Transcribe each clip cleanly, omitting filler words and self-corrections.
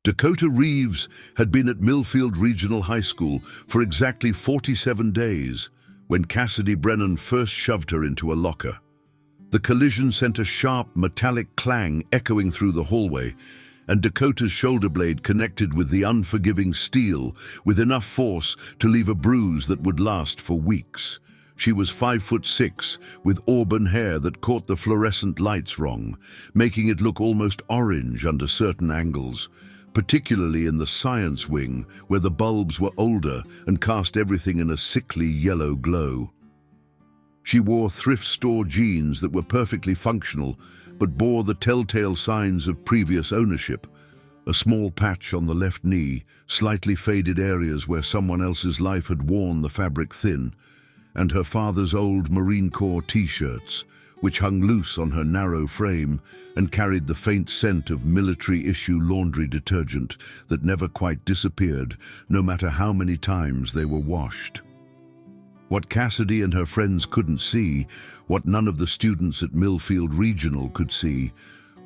Dakota Reeves had been at Millfield Regional High School for exactly 47 days when Cassidy Brennan first shoved her into a locker. The collision sent a sharp, metallic clang echoing through the hallway, and Dakota's shoulder blade connected with the unforgiving steel with enough force to leave a bruise that would last for weeks. She was 5'6", with auburn hair that caught the fluorescent lights wrong, making it look almost orange under certain angles, particularly in the science wing, where the bulbs were older and cast everything in a sickly yellow glow. She wore thrift store jeans that were perfectly functional, but bore the telltale signs of previous ownership. A small patch on the left knee, slightly faded areas where someone else's life had worn the fabric thin, and her father's old Marine Corps t-shirts, which hung loose on her narrow frame and carried the faint scent of military-issue laundry detergent that never quite disappeared, no matter how many times they were washed. What Cassidy and her friends couldn't see, what none of the students at Millfield Regional could see,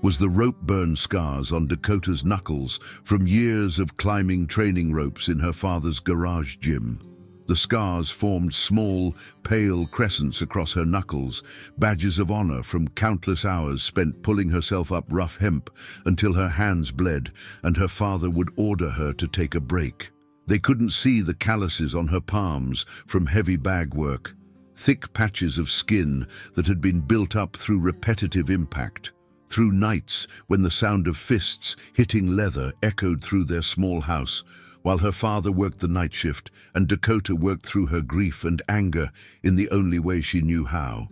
was the rope burn scars on Dakota's knuckles from years of climbing training ropes in her father's garage gym. The scars formed small, pale crescents across her knuckles, badges of honor from countless hours spent pulling herself up rough hemp until her hands bled and her father would order her to take a break. They couldn't see the calluses on her palms from heavy bag work, thick patches of skin that had been built up through repetitive impact, through nights when the sound of fists hitting leather echoed through their small house, while her father worked the night shift and Dakota worked through her grief and anger in the only way she knew how.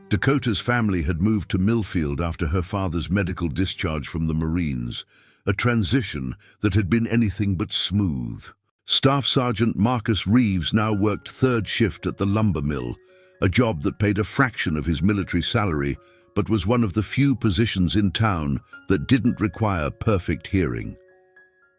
Dakota's family had moved to Millfield after her father's medical discharge from the Marines, a transition that had been anything but smooth. Staff Sergeant Marcus Reeves now worked third shift at the lumber mill, a job that paid a fraction of his military salary, but was one of the few positions in town that didn't require perfect hearing.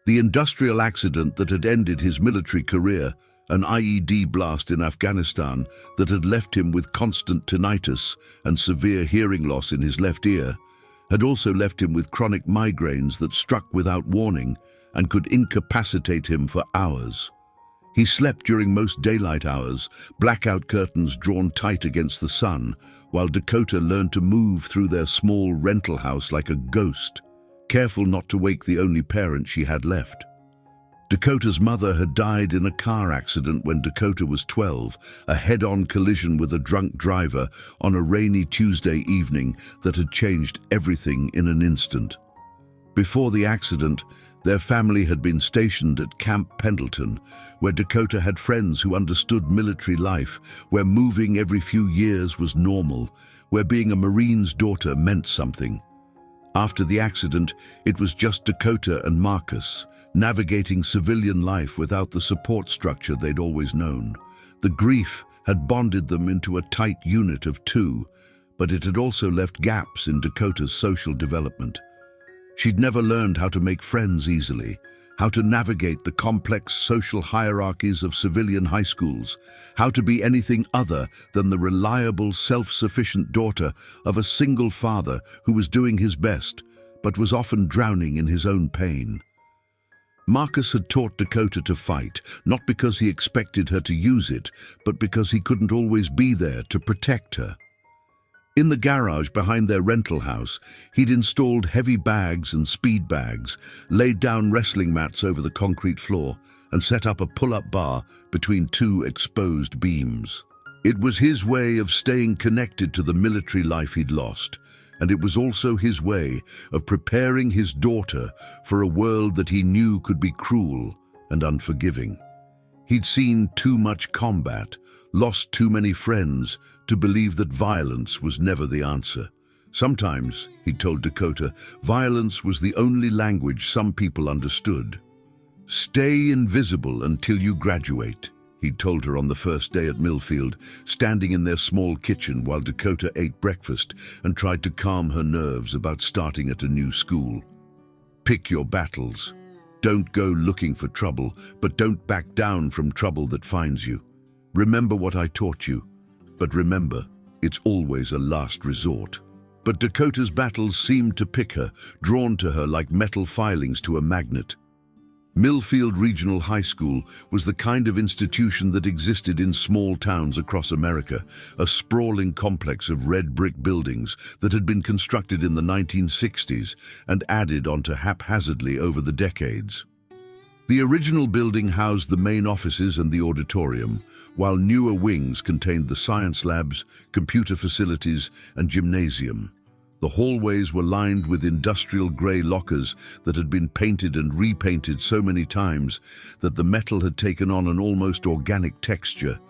The industrial accident that had ended his military career, an IED blast in Afghanistan that had left him with constant tinnitus and severe hearing loss in his left ear, had also left him with chronic migraines that struck without warning and could incapacitate him for hours. He slept during most daylight hours, blackout curtains drawn tight against the sun, while Dakota learned to move through their small rental house like a ghost, careful not to wake the only parent she had left. Dakota's mother had died in a car accident when Dakota was 12, a head-on collision with a drunk driver on a rainy Tuesday evening that had changed everything in an instant. Before the accident, their family had been stationed at Camp Pendleton, where Dakota had friends who understood military life, where moving every few years was normal, where being a Marine's daughter meant something. After the accident, it was just Dakota and Marcus, navigating civilian life without the support structure they'd always known. The grief had bonded them into a tight unit of two, but it had also left gaps in Dakota's social development. She'd never learned how to make friends easily, how to navigate the complex social hierarchies of civilian high schools, how to be anything other than the reliable, self-sufficient daughter of a single father who was doing his best, but was often drowning in his own pain. Marcus had taught Dakota to fight, not because he expected her to use it, but because he couldn't always be there to protect her. In the garage behind their rental house, he'd installed heavy bags and speed bags, laid down wrestling mats over the concrete floor, and set up a pull-up bar between two exposed beams. It was his way of staying connected to the military life he'd lost, and it was also his way of preparing his daughter for a world that he knew could be cruel and unforgiving. He'd seen too much combat, lost too many friends, to believe that violence was never the answer. Sometimes, he told Dakota, violence was the only language some people understood. "Stay invisible until you graduate," he'd told her on the first day at Millfield, standing in their small kitchen while Dakota ate breakfast and tried to calm her nerves about starting at a new school. "Pick your battles. Don't go looking for trouble, but don't back down from trouble that finds you. Remember what I taught you, but remember, it's always a last resort." But Dakota's battles seemed to pick her, drawn to her like metal filings to a magnet. Millfield Regional High School was the kind of institution that existed in small towns across America, a sprawling complex of red brick buildings that had been constructed in the 1960s and added onto haphazardly over the decades. The original building housed the main offices and the auditorium, while newer wings contained the science labs, computer facilities, and gymnasium. The hallways were lined with industrial grey lockers that had been painted and repainted so many times that the metal had taken on an almost organic texture,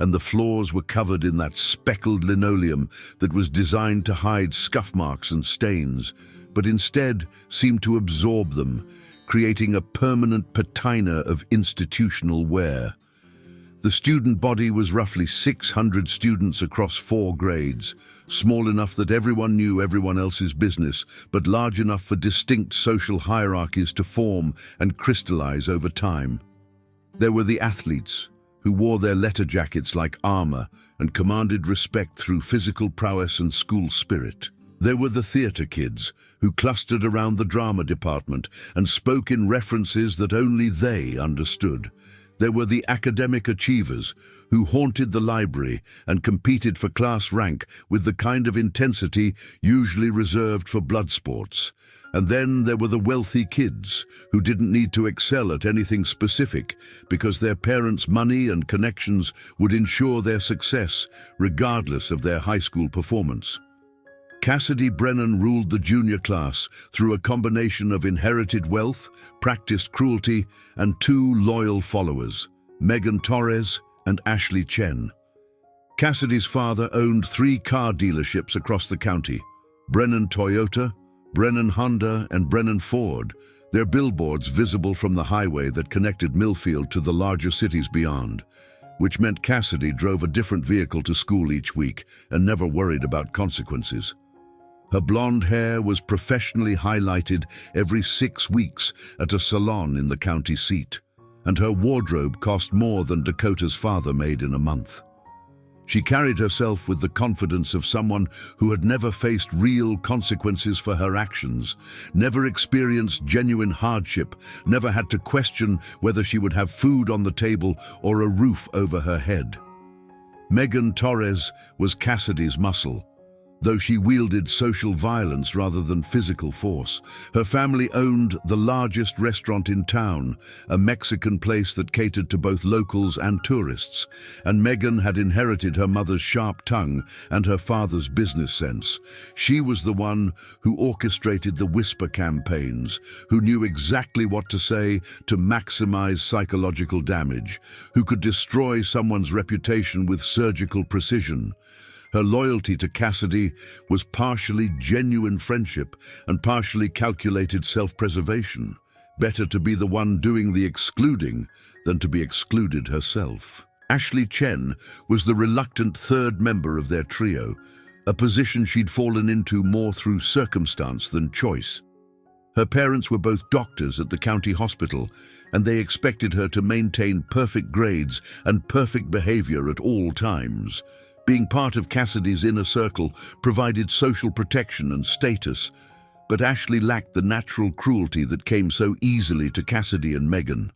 and the floors were covered in that speckled linoleum that was designed to hide scuff marks and stains, but instead seemed to absorb them, creating a permanent patina of institutional wear. The student body was roughly 600 students across 4 grades, small enough that everyone knew everyone else's business, but large enough for distinct social hierarchies to form and crystallize over time. There were the athletes, who wore their letter jackets like armor and commanded respect through physical prowess and school spirit. There were the theater kids, who clustered around the drama department and spoke in references that only they understood. There were the academic achievers, who haunted the library and competed for class rank with the kind of intensity usually reserved for blood sports. And then there were the wealthy kids, who didn't need to excel at anything specific because their parents' money and connections would ensure their success, regardless of their high school performance. Cassidy Brennan ruled the junior class through a combination of inherited wealth, practiced cruelty, and 2 loyal followers, Megan Torres and Ashley Chen. Cassidy's father owned 3 car dealerships across the county, Brennan Toyota, Brennan Honda, and Brennan Ford, their billboards visible from the highway that connected Millfield to the larger cities beyond, which meant Cassidy drove a different vehicle to school each week and never worried about consequences. Her blonde hair was professionally highlighted every 6 weeks at a salon in the county seat, and her wardrobe cost more than Dakota's father made in a month. She carried herself with the confidence of someone who had never faced real consequences for her actions, never experienced genuine hardship, never had to question whether she would have food on the table or a roof over her head. Megan Torres was Cassidy's muscle. Though she wielded social violence rather than physical force, her family owned the largest restaurant in town, a Mexican place that catered to both locals and tourists, and Megan had inherited her mother's sharp tongue and her father's business sense. She was the one who orchestrated the whisper campaigns, who knew exactly what to say to maximize psychological damage, who could destroy someone's reputation with surgical precision. Her loyalty to Cassidy was partially genuine friendship and partially calculated self-preservation. Better to be the one doing the excluding than to be excluded herself. Ashley Chen was the reluctant 3rd member of their trio, a position she'd fallen into more through circumstance than choice. Her parents were both doctors at the county hospital, and they expected her to maintain perfect grades and perfect behavior at all times. Being part of Cassidy's inner circle provided social protection and status, but Ashley lacked the natural cruelty that came so easily to Cassidy and Megan.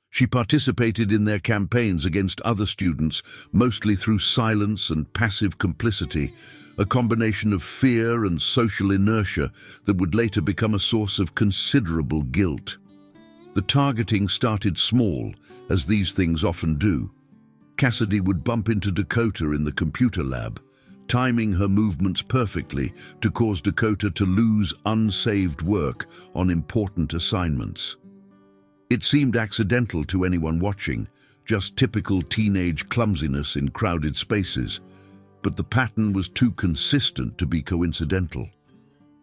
She participated in their campaigns against other students, mostly through silence and passive complicity, a combination of fear and social inertia that would later become a source of considerable guilt. The targeting started small, as these things often do. Cassidy would bump into Dakota in the computer lab, timing her movements perfectly to cause Dakota to lose unsaved work on important assignments. It seemed accidental to anyone watching, just typical teenage clumsiness in crowded spaces, but the pattern was too consistent to be coincidental.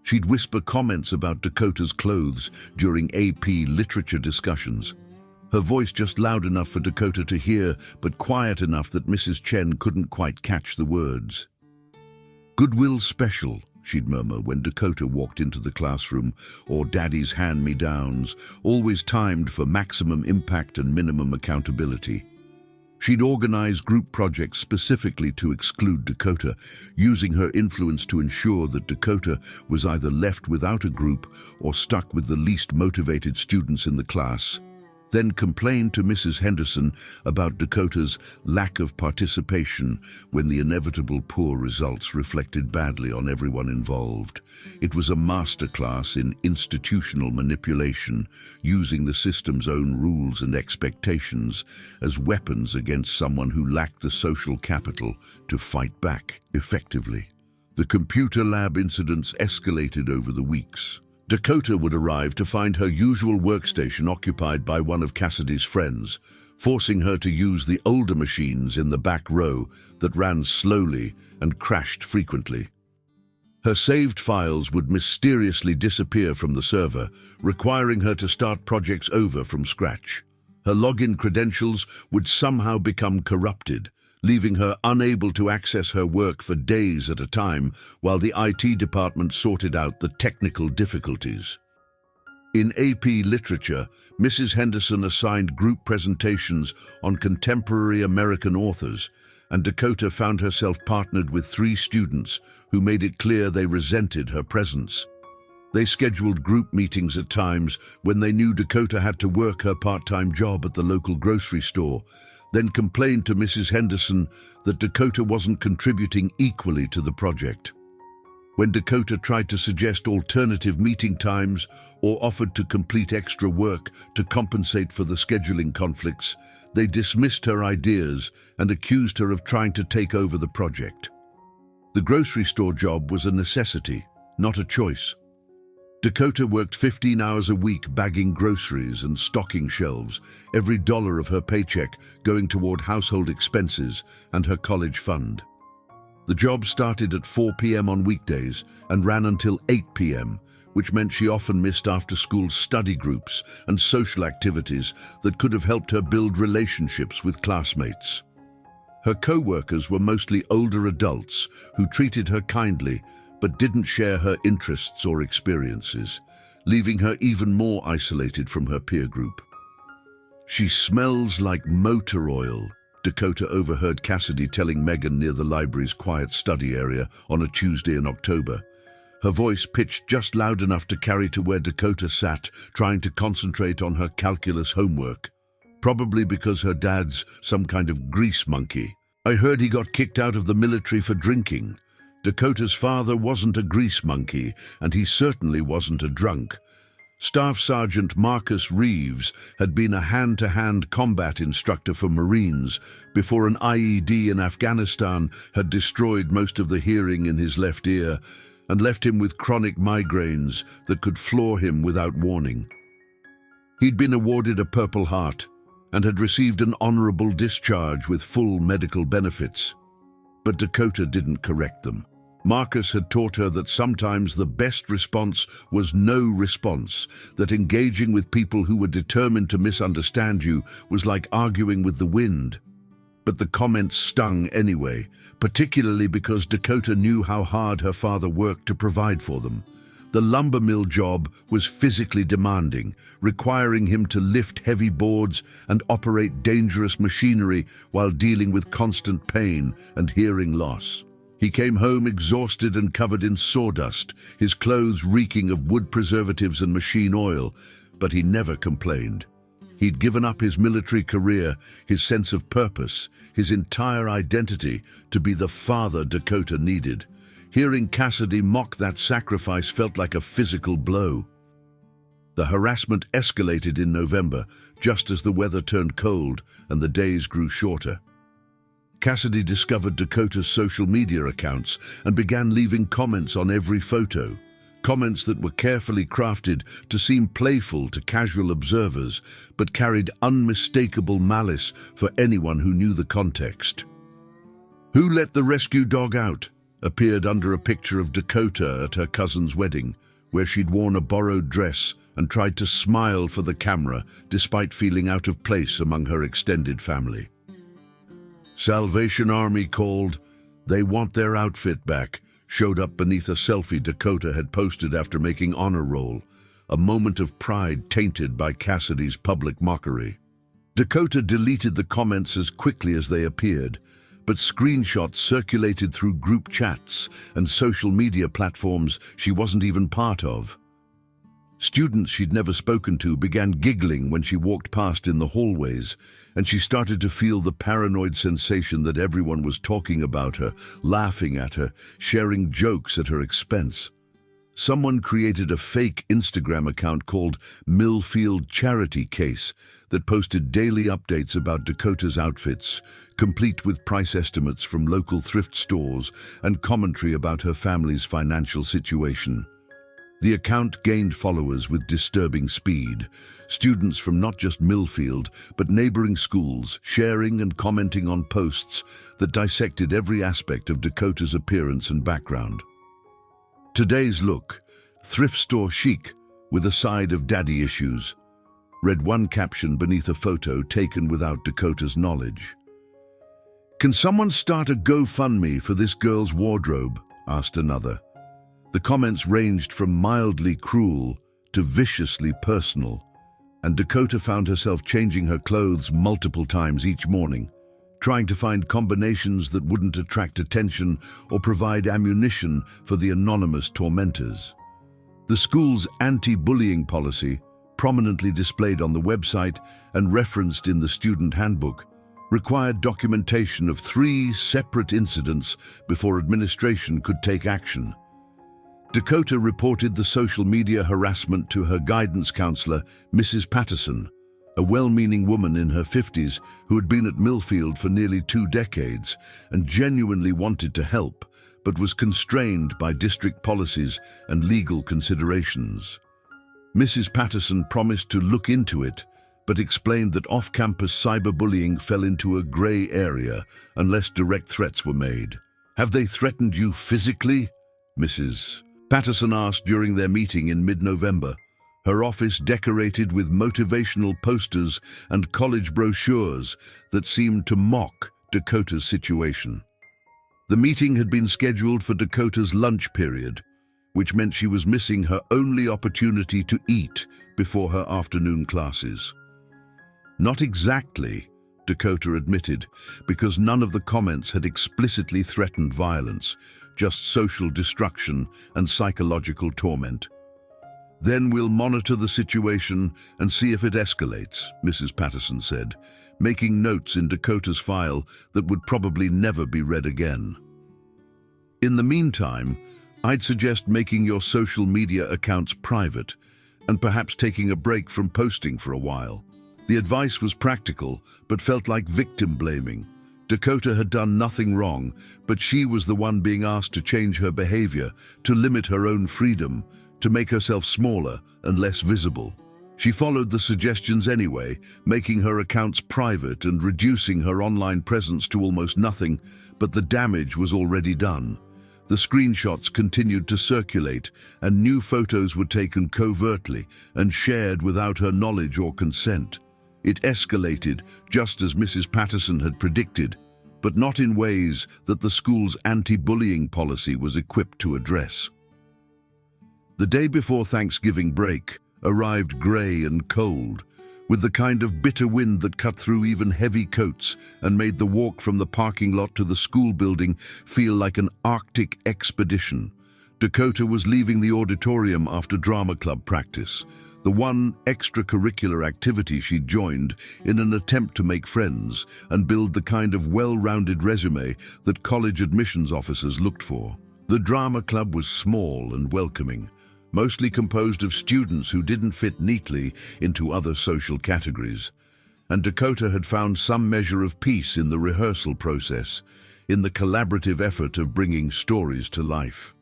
She'd whisper comments about Dakota's clothes during AP literature discussions, her voice just loud enough for Dakota to hear, but quiet enough that Mrs. Chen couldn't quite catch the words. "Goodwill special," she'd murmur when Dakota walked into the classroom, or Daddy's hand-me-downs, always timed for maximum impact and minimum accountability. She'd organize group projects specifically to exclude Dakota, using her influence to ensure that Dakota was either left without a group or stuck with the least motivated students in the class. Then complained to Mrs. Henderson about Dakota's lack of participation when the inevitable poor results reflected badly on everyone involved. It was a masterclass in institutional manipulation, using the system's own rules and expectations as weapons against someone who lacked the social capital to fight back effectively. The computer lab incidents escalated over the weeks. Dakota would arrive to find her usual workstation occupied by one of Cassidy's friends, forcing her to use the older machines in the back row that ran slowly and crashed frequently. Her saved files would mysteriously disappear from the server, requiring her to start projects over from scratch. Her login credentials would somehow become corrupted, leaving her unable to access her work for days at a time while the IT department sorted out the technical difficulties. In AP Literature, Mrs. Henderson assigned group presentations on contemporary American authors, and Dakota found herself partnered with 3 students who made it clear they resented her presence. They scheduled group meetings at times when they knew Dakota had to work her part-time job at the local grocery store, then complained to Mrs. Henderson that Dakota wasn't contributing equally to the project. When Dakota tried to suggest alternative meeting times or offered to complete extra work to compensate for the scheduling conflicts, they dismissed her ideas and accused her of trying to take over the project. The grocery store job was a necessity, not a choice. Dakota worked 15 hours a week bagging groceries and stocking shelves, every dollar of her paycheck going toward household expenses and her college fund. The job started at 4 p.m. on weekdays and ran until 8 p.m., which meant she often missed after-school study groups and social activities that could have helped her build relationships with classmates. Her co-workers were mostly older adults who treated her kindly but didn't share her interests or experiences, leaving her even more isolated from her peer group. "She smells like motor oil," Dakota overheard Cassidy telling Megan near the library's quiet study area on a Tuesday in October. Her voice pitched just loud enough to carry to where Dakota sat, trying to concentrate on her calculus homework. Probably because her dad's some kind of grease monkey. "I heard he got kicked out of the military for drinking." Dakota's father wasn't a grease monkey, and he certainly wasn't a drunk. Staff Sergeant Marcus Reeves had been a hand-to-hand combat instructor for Marines before an IED in Afghanistan had destroyed most of the hearing in his left ear and left him with chronic migraines that could floor him without warning. He'd been awarded a Purple Heart and had received an honorable discharge with full medical benefits. But Dakota didn't correct them. Marcus had taught her that sometimes the best response was no response, that engaging with people who were determined to misunderstand you was like arguing with the wind. But the comments stung anyway, particularly because Dakota knew how hard her father worked to provide for them. The lumber mill job was physically demanding, requiring him to lift heavy boards and operate dangerous machinery while dealing with constant pain and hearing loss. He came home exhausted and covered in sawdust, his clothes reeking of wood preservatives and machine oil, but he never complained. He'd given up his military career, his sense of purpose, his entire identity to be the father Dakota needed. Hearing Cassidy mock that sacrifice felt like a physical blow. The harassment escalated in November, just as the weather turned cold and the days grew shorter. Cassidy discovered Dakota's social media accounts and began leaving comments on every photo. Comments that were carefully crafted to seem playful to casual observers, but carried unmistakable malice for anyone who knew the context. "Who let the rescue dog out?" appeared under a picture of Dakota at her cousin's wedding, where she'd worn a borrowed dress and tried to smile for the camera despite feeling out of place among her extended family. Salvation Army called, "They want their outfit back," showed up beneath a selfie Dakota had posted after making honor roll, a moment of pride tainted by Cassidy's public mockery. Dakota deleted the comments as quickly as they appeared, but screenshots circulated through group chats and social media platforms she wasn't even part of. Students she'd never spoken to began giggling when she walked past in the hallways, and she started to feel the paranoid sensation that everyone was talking about her, laughing at her, sharing jokes at her expense. Someone created a fake Instagram account called Millfield Charity Case that posted daily updates about Dakota's outfits, complete with price estimates from local thrift stores and commentary about her family's financial situation. The account gained followers with disturbing speed, students from not just Millfield, but neighboring schools sharing and commenting on posts that dissected every aspect of Dakota's appearance and background. Today's look, thrift store chic with a side of daddy issues, read one caption beneath a photo taken without Dakota's knowledge. "Can someone start a GoFundMe for this girl's wardrobe?" asked another. The comments ranged from mildly cruel to viciously personal, and Dakota found herself changing her clothes multiple times each morning, trying to find combinations that wouldn't attract attention or provide ammunition for the anonymous tormentors. The school's anti-bullying policy, prominently displayed on the website and referenced in the student handbook, required documentation of 3 separate incidents before administration could take action. Dakota reported the social media harassment to her guidance counselor, Mrs. Patterson, a well-meaning woman in her 50s who had been at Millfield for nearly 2 decades and genuinely wanted to help, but was constrained by district policies and legal considerations. Mrs. Patterson promised to look into it, but explained that off-campus cyberbullying fell into a grey area unless direct threats were made. "Have they threatened you physically?" Mrs. Patterson asked during their meeting in mid-November, her office decorated with motivational posters and college brochures that seemed to mock Dakota's situation. The meeting had been scheduled for Dakota's lunch period, which meant she was missing her only opportunity to eat before her afternoon classes. Not exactly, Dakota admitted, because none of the comments had explicitly threatened violence, just social destruction and psychological torment. "Then we'll monitor the situation and see if it escalates," Mrs. Patterson said, making notes in Dakota's file that would probably never be read again. "In the meantime, I'd suggest making your social media accounts private and perhaps taking a break from posting for a while." The advice was practical, but felt like victim blaming. Dakota had done nothing wrong, but she was the one being asked to change her behavior, to limit her own freedom, to make herself smaller and less visible. She followed the suggestions anyway, making her accounts private and reducing her online presence to almost nothing, but the damage was already done. The screenshots continued to circulate, and new photos were taken covertly and shared without her knowledge or consent. It escalated, just as Mrs. Patterson had predicted, but not in ways that the school's anti-bullying policy was equipped to address. The day before Thanksgiving break arrived grey and cold, with the kind of bitter wind that cut through even heavy coats and made the walk from the parking lot to the school building feel like an Arctic expedition. Dakota was leaving the auditorium after drama club practice, the one extracurricular activity she'd joined in an attempt to make friends and build the kind of well-rounded resume that college admissions officers looked for. The drama club was small and welcoming, mostly composed of students who didn't fit neatly into other social categories, and Dakota had found some measure of peace in the rehearsal process, in the collaborative effort of bringing stories to life.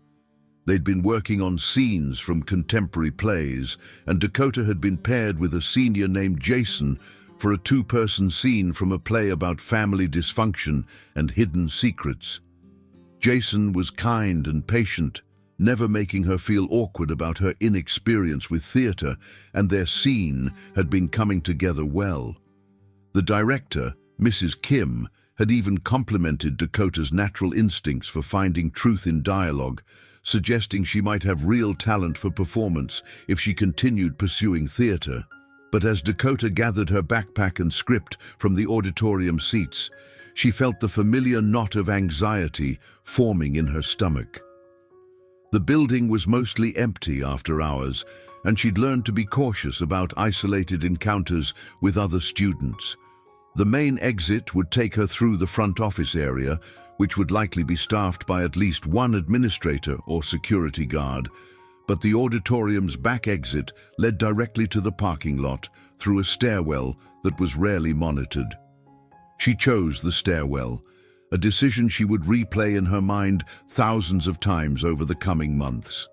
They'd been working on scenes from contemporary plays, and Dakota had been paired with a senior named Jason for a 2-person scene from a play about family dysfunction and hidden secrets. Jason was kind and patient, never making her feel awkward about her inexperience with theater, and their scene had been coming together well. The director, Mrs. Kim, had even complimented Dakota's natural instincts for finding truth in dialogue, suggesting she might have real talent for performance if she continued pursuing theater. But as Dakota gathered her backpack and script from the auditorium seats, she felt the familiar knot of anxiety forming in her stomach. The building was mostly empty after hours, and she'd learned to be cautious about isolated encounters with other students. The main exit would take her through the front office area, which would likely be staffed by at least one administrator or security guard, but the auditorium's back exit led directly to the parking lot through a stairwell that was rarely monitored. She chose the stairwell, a decision she would replay in her mind thousands of times over the coming months.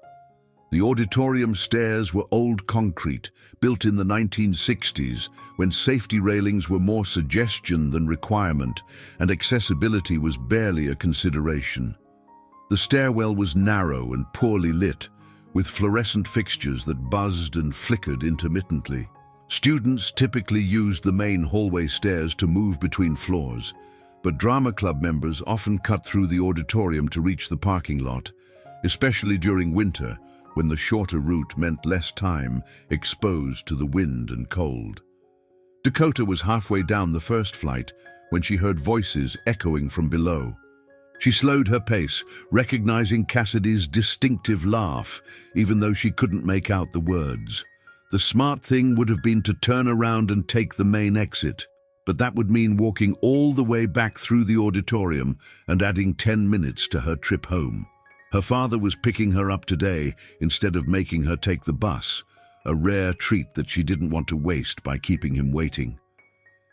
The auditorium stairs were old concrete, built in the 1960s, when safety railings were more suggestion than requirement, and accessibility was barely a consideration. The stairwell was narrow and poorly lit, with fluorescent fixtures that buzzed and flickered intermittently. Students typically used the main hallway stairs to move between floors, but drama club members often cut through the auditorium to reach the parking lot, especially during winter, when the shorter route meant less time exposed to the wind and cold. Dakota was halfway down the first flight when she heard voices echoing from below. She slowed her pace, recognizing Cassidy's distinctive laugh, even though she couldn't make out the words. The smart thing would have been to turn around and take the main exit, but that would mean walking all the way back through the auditorium and adding 10 minutes to her trip home. Her father was picking her up today instead of making her take the bus, a rare treat that she didn't want to waste by keeping him waiting.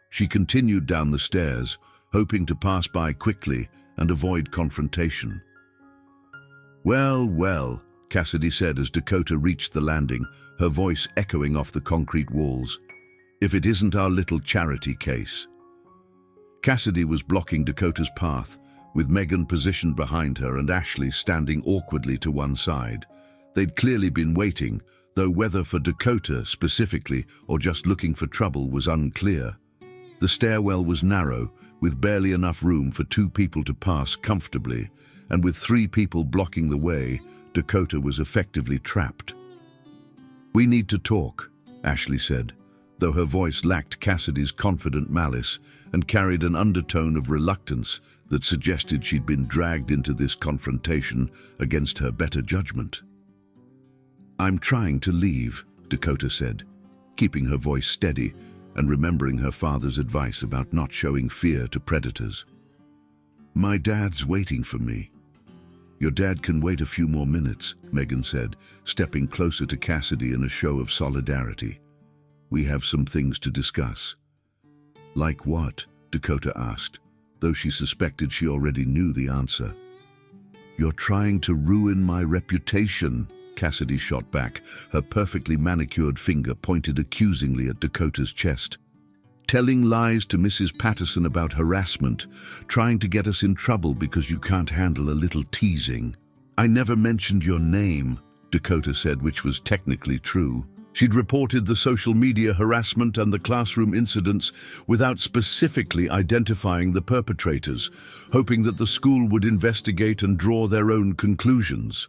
She continued down the stairs, hoping to pass by quickly and avoid confrontation. "Well, well," Cassidy said as Dakota reached the landing, her voice echoing off the concrete walls. "If it isn't our little charity case." Cassidy was blocking Dakota's path, with Megan positioned behind her and Ashley standing awkwardly to one side. They'd clearly been waiting, though whether for Dakota specifically or just looking for trouble was unclear. The stairwell was narrow, with barely enough room for 2 people to pass comfortably, and with 3 people blocking the way, Dakota was effectively trapped. "We need to talk," Ashley said, though her voice lacked Cassidy's confident malice and carried an undertone of reluctance that suggested she'd been dragged into this confrontation against her better judgment. "I'm trying to leave," Dakota said, keeping her voice steady and remembering her father's advice about not showing fear to predators. "My dad's waiting for me." "Your dad can wait a few more minutes," Megan said, stepping closer to Cassidy in a show of solidarity. "We have some things to discuss." "Like what?" Dakota asked, though she suspected she already knew the answer. "You're trying to ruin my reputation," Cassidy shot back, her perfectly manicured finger pointed accusingly at Dakota's chest. "Telling lies to Mrs. Patterson about harassment, trying to get us in trouble because you can't handle a little teasing." "I never mentioned your name," Dakota said, which was technically true. She'd reported the social media harassment and the classroom incidents without specifically identifying the perpetrators, hoping that the school would investigate and draw their own conclusions.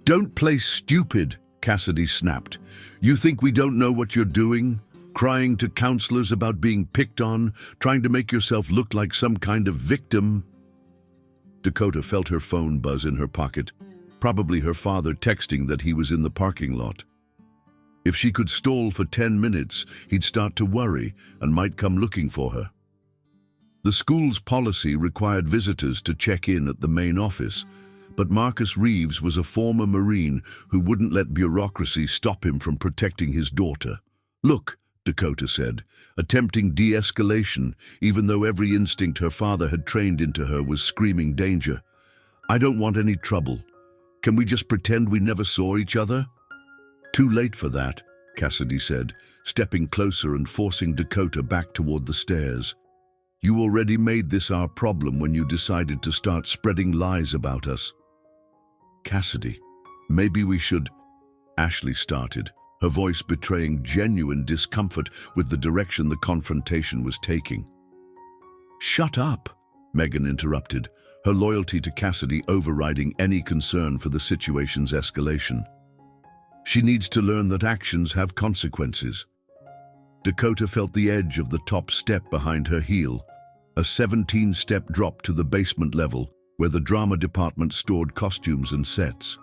"Don't play stupid," Cassidy snapped. "You think we don't know what you're doing? Crying to counselors about being picked on, trying to make yourself look like some kind of victim?" Dakota felt her phone buzz in her pocket, probably her father texting that he was in the parking lot. If she could stall for 10 minutes, he'd start to worry and might come looking for her. The school's policy required visitors to check in at the main office, but Marcus Reeves was a former Marine who wouldn't let bureaucracy stop him from protecting his daughter. "Look," Dakota said, attempting de-escalation, even though every instinct her father had trained into her was screaming danger. "I don't want any trouble. Can we just pretend we never saw each other?" "Too late for that," Cassidy said, stepping closer and forcing Dakota back toward the stairs. "You already made this our problem when you decided to start spreading lies about us." "Cassidy, maybe we should—" Ashley started, her voice betraying genuine discomfort with the direction the confrontation was taking. "Shut up," Megan interrupted, her loyalty to Cassidy overriding any concern for the situation's escalation. "She needs to learn that actions have consequences." Dakota felt the edge of the top step behind her heel, a 17-step drop to the basement level where the drama department stored costumes and sets.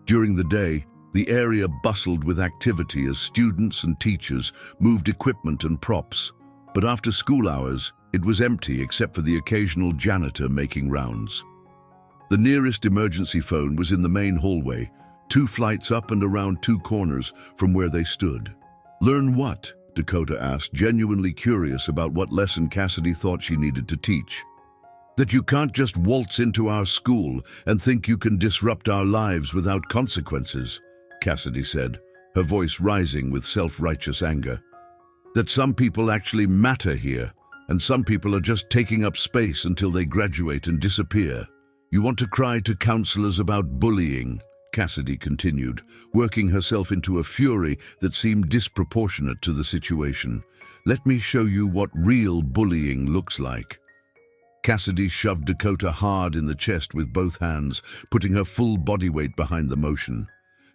During the day, the area bustled with activity as students and teachers moved equipment and props. But after school hours, it was empty except for the occasional janitor making rounds. The nearest emergency phone was in the main hallway, 2 flights up and around 2 corners from where they stood. "Learn what?" Dakota asked, genuinely curious about what lesson Cassidy thought she needed to teach. "That you can't just waltz into our school and think you can disrupt our lives without consequences," Cassidy said, her voice rising with self-righteous anger. "That some people actually matter here, and some people are just taking up space until they graduate and disappear. You want to cry to counselors about bullying," Cassidy continued, working herself into a fury that seemed disproportionate to the situation. "Let me show you what real bullying looks like." Cassidy shoved Dakota hard in the chest with both hands, putting her full body weight behind the motion.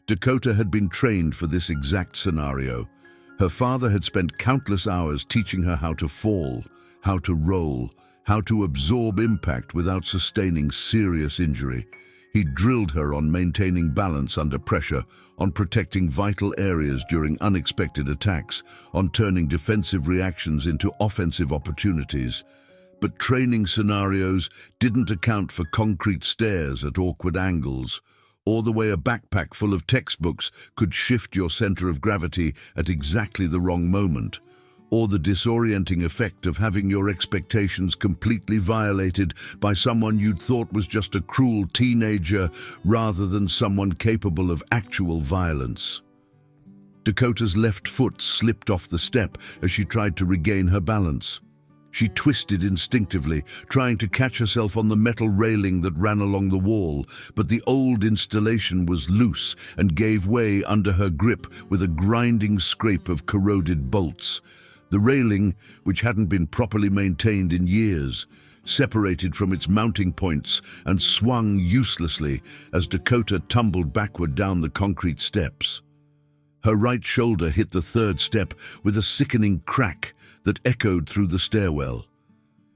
Dakota had been trained for this exact scenario. Her father had spent countless hours teaching her how to fall, how to roll, how to absorb impact without sustaining serious injury. He drilled her on maintaining balance under pressure, on protecting vital areas during unexpected attacks, on turning defensive reactions into offensive opportunities. But training scenarios didn't account for concrete stairs at awkward angles, or the way a backpack full of textbooks could shift your center of gravity at exactly the wrong moment, or the disorienting effect of having your expectations completely violated by someone you'd thought was just a cruel teenager rather than someone capable of actual violence. Dakota's left foot slipped off the step as she tried to regain her balance. She twisted instinctively, trying to catch herself on the metal railing that ran along the wall, but the old installation was loose and gave way under her grip with a grinding scrape of corroded bolts. The railing, which hadn't been properly maintained in years, separated from its mounting points and swung uselessly as Dakota tumbled backward down the concrete steps. Her right shoulder hit the 3rd step with a sickening crack that echoed through the stairwell.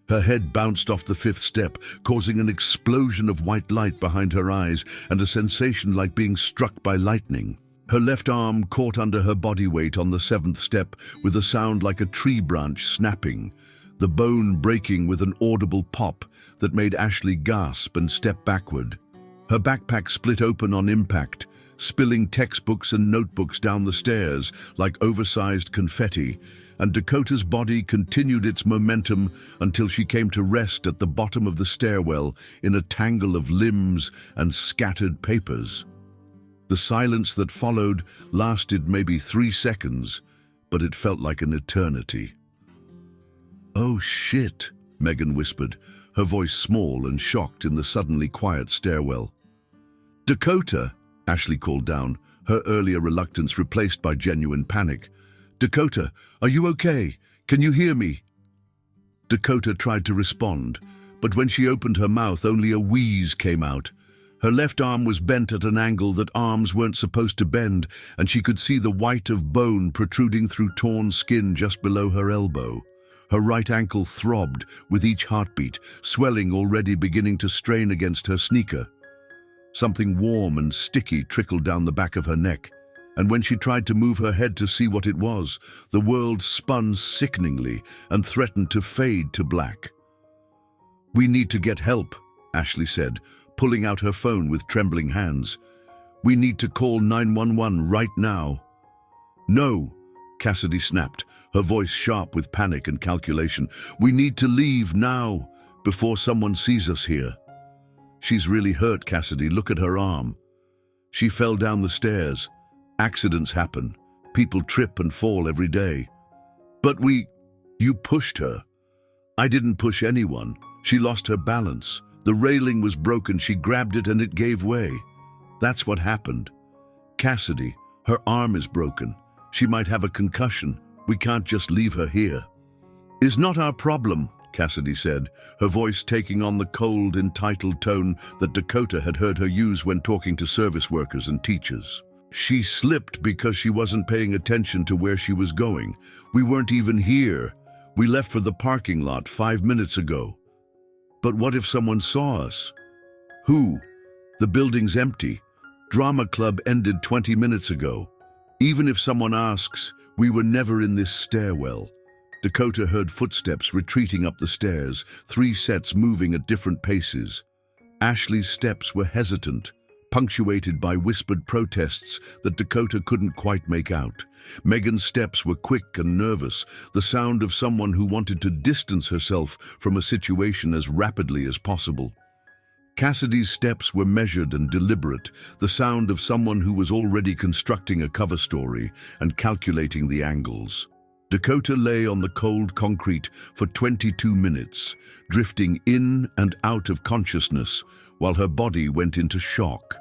Her head bounced off the 5th step, causing an explosion of white light behind her eyes and a sensation like being struck by lightning. Her left arm caught under her body weight on the 7th step with a sound like a tree branch snapping, the bone breaking with an audible pop that made Ashley gasp and step backward. Her backpack split open on impact, spilling textbooks and notebooks down the stairs like oversized confetti, and Dakota's body continued its momentum until she came to rest at the bottom of the stairwell in a tangle of limbs and scattered papers. The silence that followed lasted maybe 3 seconds, but it felt like an eternity. "Oh shit," Megan whispered, her voice small and shocked in the suddenly quiet stairwell. "Dakota," Ashley called down, her earlier reluctance replaced by genuine panic. "Dakota, are you okay? Can you hear me?" Dakota tried to respond, but when she opened her mouth, only a wheeze came out. Her left arm was bent at an angle that arms weren't supposed to bend, and she could see the white of bone protruding through torn skin just below her elbow. Her right ankle throbbed with each heartbeat, swelling already beginning to strain against her sneaker. Something warm and sticky trickled down the back of her neck, and when she tried to move her head to see what it was, the world spun sickeningly and threatened to fade to black. "We need to get help," Ashley said, pulling out her phone with trembling hands. "We need to call 911 right now." "No," Cassidy snapped, her voice sharp with panic and calculation. "We need to leave now, before someone sees us here." "She's really hurt, Cassidy. Look at her arm." "She fell down the stairs. Accidents happen. People trip and fall every day." "But you pushed her." "I didn't push anyone. She lost her balance. The railing was broken. She grabbed it and it gave way. That's what happened." "Cassidy, her arm is broken. She might have a concussion. We can't just leave her here." "Is not our problem," Cassidy said, her voice taking on the cold, entitled tone that Dakota had heard her use when talking to service workers and teachers. She slipped because she wasn't paying attention to where she was going. We weren't even here. We left for the parking lot 5 minutes ago. But what if someone saw us? Who? The building's empty. Drama club ended 20 minutes ago. Even if someone asks, we were never in this stairwell. Dakota heard footsteps retreating up the stairs, 3 sets moving at different paces. Ashley's steps were hesitant, punctuated by whispered protests that Dakota couldn't quite make out. Megan's steps were quick and nervous, the sound of someone who wanted to distance herself from a situation as rapidly as possible. Cassidy's steps were measured and deliberate, the sound of someone who was already constructing a cover story and calculating the angles. Dakota lay on the cold concrete for 22 minutes, drifting in and out of consciousness while her body went into shock.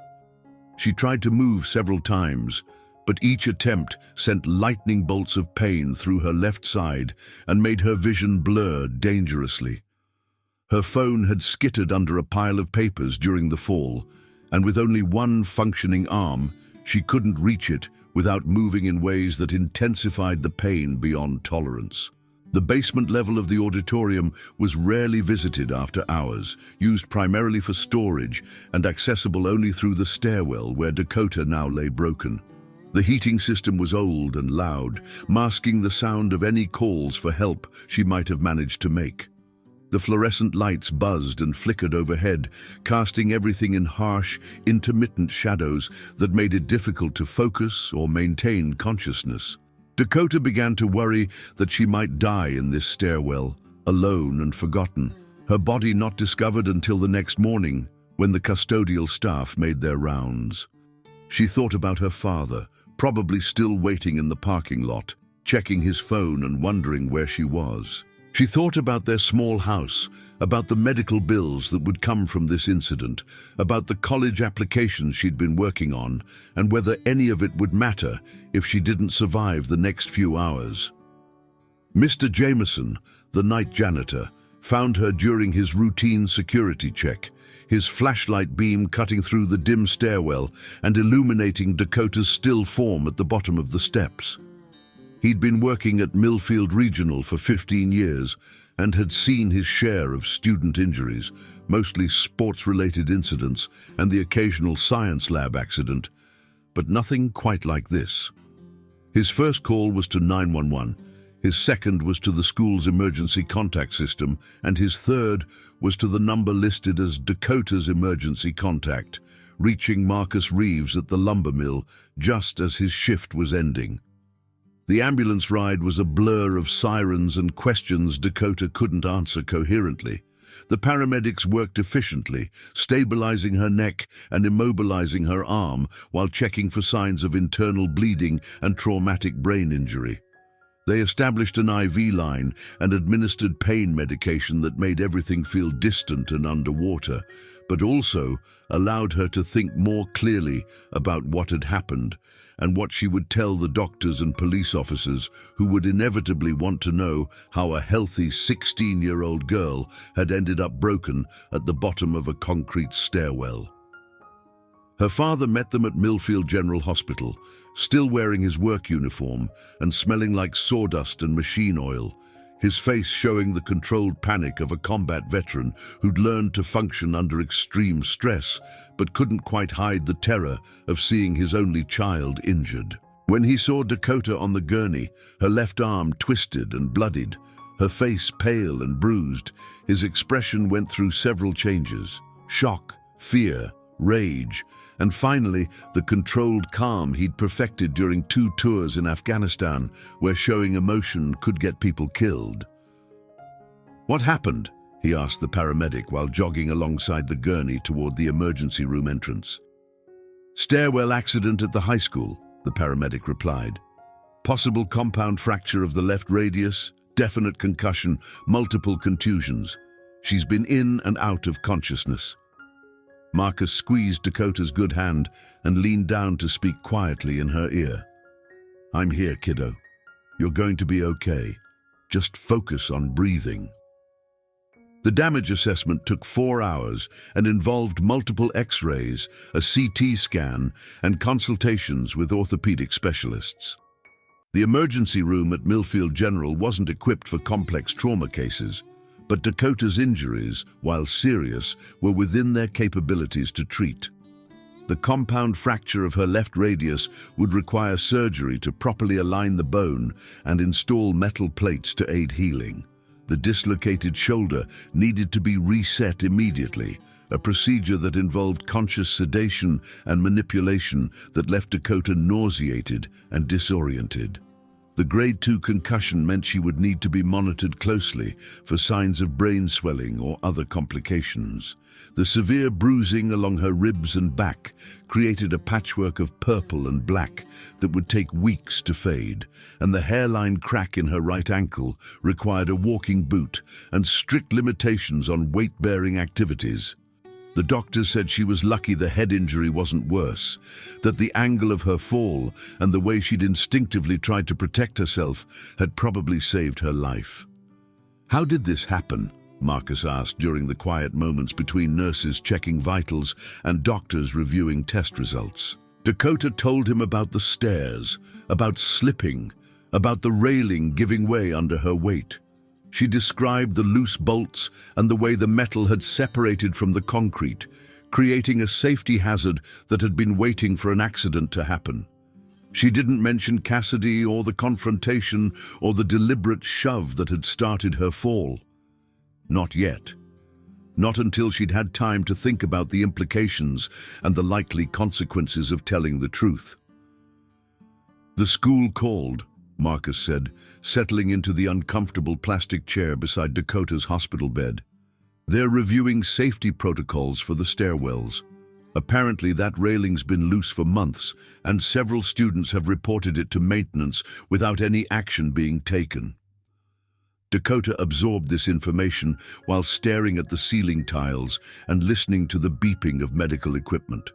She tried to move several times, but each attempt sent lightning bolts of pain through her left side and made her vision blur dangerously. Her phone had skittered under a pile of papers during the fall, and with only one functioning arm, she couldn't reach it without moving in ways that intensified the pain beyond tolerance. The basement level of the auditorium was rarely visited after hours, used primarily for storage and accessible only through the stairwell where Dakota now lay broken. The heating system was old and loud, masking the sound of any calls for help she might have managed to make. The fluorescent lights buzzed and flickered overhead, casting everything in harsh, intermittent shadows that made it difficult to focus or maintain consciousness. Dakota began to worry that she might die in this stairwell, alone and forgotten, her body not discovered until the next morning when the custodial staff made their rounds. She thought about her father, probably still waiting in the parking lot, checking his phone and wondering where she was. She thought about their small house, about the medical bills that would come from this incident, about the college applications she'd been working on, and whether any of it would matter if she didn't survive the next few hours. Mr. Jameson, the night janitor, found her during his routine security check, his flashlight beam cutting through the dim stairwell and illuminating Dakota's still form at the bottom of the steps. He'd been working at Millfield Regional for 15 years and had seen his share of student injuries, mostly sports-related incidents and the occasional science lab accident, but nothing quite like this. His first call was to 911, his second was to the school's emergency contact system, and his third was to the number listed as Dakota's emergency contact, reaching Marcus Reeves at the lumber mill just as his shift was ending. The ambulance ride was a blur of sirens and questions Dakota couldn't answer coherently. The paramedics worked efficiently, stabilizing her neck and immobilizing her arm while checking for signs of internal bleeding and traumatic brain injury. They established an IV line and administered pain medication that made everything feel distant and underwater, but also allowed her to think more clearly about what had happened and what she would tell the doctors and police officers who would inevitably want to know how a healthy 16-year-old girl had ended up broken at the bottom of a concrete stairwell. Her father met them at Millfield General Hospital, still wearing his work uniform and smelling like sawdust and machine oil, his face showing the controlled panic of a combat veteran who'd learned to function under extreme stress but couldn't quite hide the terror of seeing his only child injured. When he saw Dakota on the gurney, her left arm twisted and bloodied, her face pale and bruised, his expression went through several changes: shock, fear, rage, and finally the controlled calm he'd perfected during 2 tours in Afghanistan, where showing emotion could get people killed. "What happened?" he asked the paramedic while jogging alongside the gurney toward the emergency room entrance. "Stairwell accident at the high school," the paramedic replied. "Possible compound fracture of the left radius, definite concussion, multiple contusions. She's been in and out of consciousness." Marcus squeezed Dakota's good hand and leaned down to speak quietly in her ear. "I'm here, kiddo. You're going to be okay. Just focus on breathing." The damage assessment took 4 hours and involved multiple X-rays, a CT scan, and consultations with orthopedic specialists. The emergency room at Millfield General wasn't equipped for complex trauma cases, but Dakota's injuries, while serious, were within their capabilities to treat. The compound fracture of her left radius would require surgery to properly align the bone and install metal plates to aid healing. The dislocated shoulder needed to be reset immediately, a procedure that involved conscious sedation and manipulation that left Dakota nauseated and disoriented. The grade 2 concussion meant she would need to be monitored closely for signs of brain swelling or other complications. The severe bruising along her ribs and back created a patchwork of purple and black that would take weeks to fade, and the hairline crack in her right ankle required a walking boot and strict limitations on weight-bearing activities. The doctors said she was lucky the head injury wasn't worse, that the angle of her fall and the way she'd instinctively tried to protect herself had probably saved her life. "How did this happen?" Marcus asked during the quiet moments between nurses checking vitals and doctors reviewing test results. Dakota told him about the stairs, about slipping, about the railing giving way under her weight. She described the loose bolts and the way the metal had separated from the concrete, creating a safety hazard that had been waiting for an accident to happen. She didn't mention Cassidy or the confrontation or the deliberate shove that had started her fall. Not yet. Not until she'd had time to think about the implications and the likely consequences of telling the truth. "The school called," Marcus said, settling into the uncomfortable plastic chair beside Dakota's hospital bed. "They're reviewing safety protocols for the stairwells. Apparently that railing's been loose for months, and several students have reported it to maintenance without any action being taken." Dakota absorbed this information while staring at the ceiling tiles and listening to the beeping of medical equipment.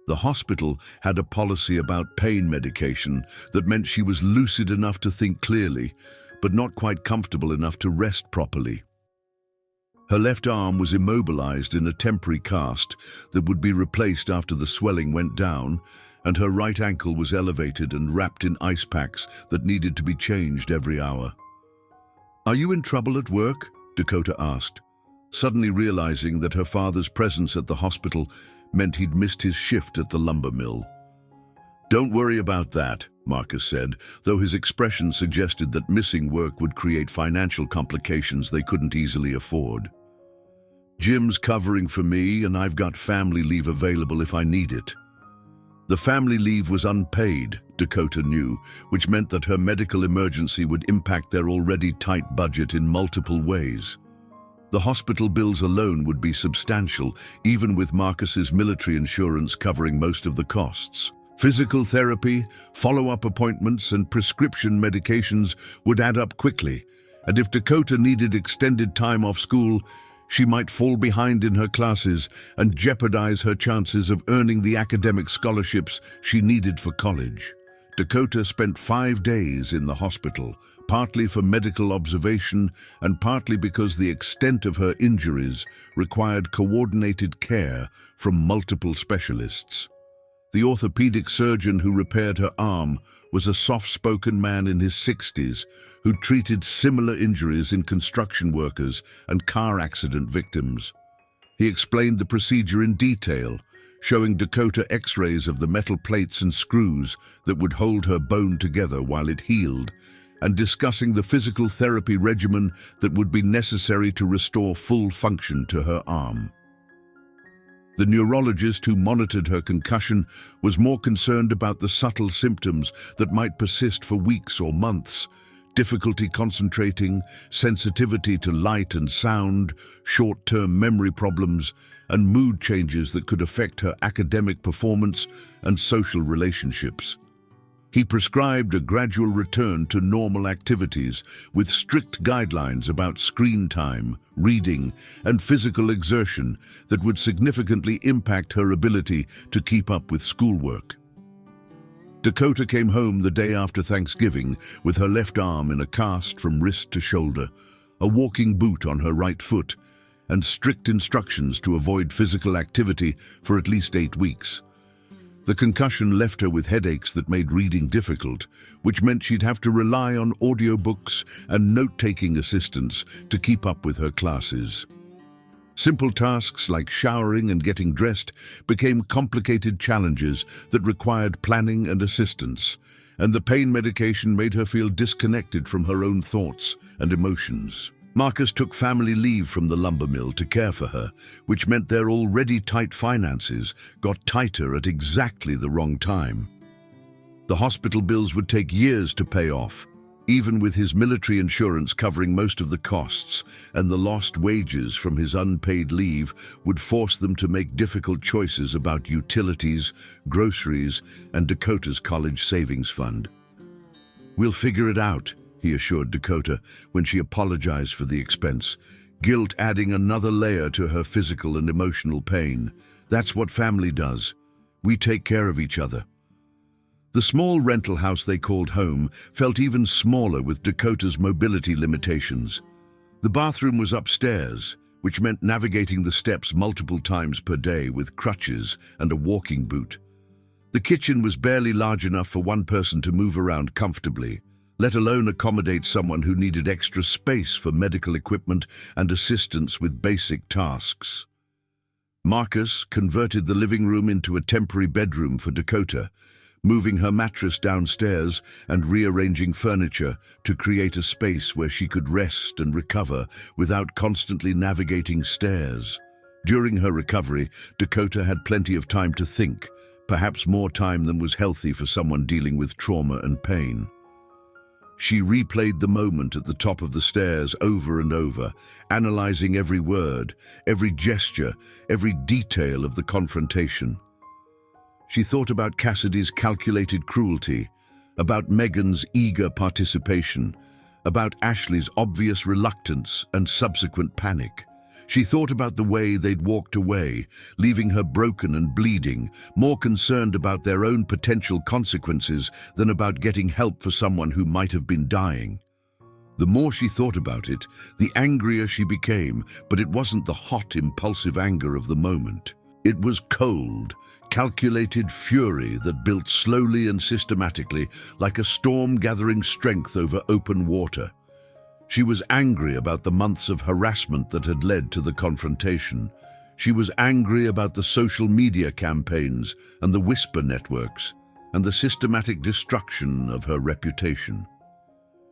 The hospital had a policy about pain medication that meant she was lucid enough to think clearly, but not quite comfortable enough to rest properly. Her left arm was immobilized in a temporary cast that would be replaced after the swelling went down, and her right ankle was elevated and wrapped in ice packs that needed to be changed every hour. "Are you in trouble at work?" Dakota asked, suddenly realizing that her father's presence at the hospital meant he'd missed his shift at the lumber mill. "Don't worry about that," Marcus said, though his expression suggested that missing work would create financial complications they couldn't easily afford. "Jim's covering for me, and I've got family leave available if I need it." The family leave was unpaid, Dakota knew, which meant that her medical emergency would impact their already tight budget in multiple ways. The hospital bills alone would be substantial, even with Marcus's military insurance covering most of the costs. Physical therapy, follow-up appointments, and prescription medications would add up quickly, and if Dakota needed extended time off school, she might fall behind in her classes and jeopardize her chances of earning the academic scholarships she needed for college. Dakota spent 5 days in the hospital, partly for medical observation and partly because the extent of her injuries required coordinated care from multiple specialists. The orthopedic surgeon who repaired her arm was a soft-spoken man in his 60s who treated similar injuries in construction workers and car accident victims. He explained the procedure in detail, showing Dakota X-rays of the metal plates and screws that would hold her bone together while it healed, and discussing the physical therapy regimen that would be necessary to restore full function to her arm. The neurologist who monitored her concussion was more concerned about the subtle symptoms that might persist for weeks or months: difficulty concentrating, sensitivity to light and sound, short-term memory problems, and mood changes that could affect her academic performance and social relationships. He prescribed a gradual return to normal activities with strict guidelines about screen time, reading, and physical exertion that would significantly impact her ability to keep up with schoolwork. Dakota came home the day after Thanksgiving with her left arm in a cast from wrist to shoulder, a walking boot on her right foot, and strict instructions to avoid physical activity for at least 8 weeks. The concussion left her with headaches that made reading difficult, which meant she'd have to rely on audiobooks and note-taking assistants to keep up with her classes. Simple tasks like showering and getting dressed became complicated challenges that required planning and assistance, and the pain medication made her feel disconnected from her own thoughts and emotions. Marcus took family leave from the lumber mill to care for her, which meant their already tight finances got tighter at exactly the wrong time. The hospital bills would take years to pay off, even with his military insurance covering most of the costs, and the lost wages from his unpaid leave would force them to make difficult choices about utilities, groceries, and Dakota's college savings fund. "We'll figure it out," he assured Dakota when she apologized for the expense, guilt adding another layer to her physical and emotional pain. "That's what family does. We take care of each other." The small rental house they called home felt even smaller with Dakota's mobility limitations. The bathroom was upstairs, which meant navigating the steps multiple times per day with crutches and a walking boot. The kitchen was barely large enough for one person to move around comfortably, let alone accommodate someone who needed extra space for medical equipment and assistance with basic tasks. Marcus converted the living room into a temporary bedroom for Dakota, moving her mattress downstairs and rearranging furniture to create a space where she could rest and recover without constantly navigating stairs. During her recovery, Dakota had plenty of time to think, perhaps more time than was healthy for someone dealing with trauma and pain. She replayed the moment at the top of the stairs over and over, analyzing every word, every gesture, every detail of the confrontation. She thought about Cassidy's calculated cruelty, about Megan's eager participation, about Ashley's obvious reluctance and subsequent panic. She thought about the way they'd walked away, leaving her broken and bleeding, more concerned about their own potential consequences than about getting help for someone who might have been dying. The more she thought about it, the angrier she became, but it wasn't the hot, impulsive anger of the moment. It was cold, calculated fury that built slowly and systematically, like a storm gathering strength over open water. She was angry about the months of harassment that had led to the confrontation. She was angry about the social media campaigns and the whisper networks, and the systematic destruction of her reputation.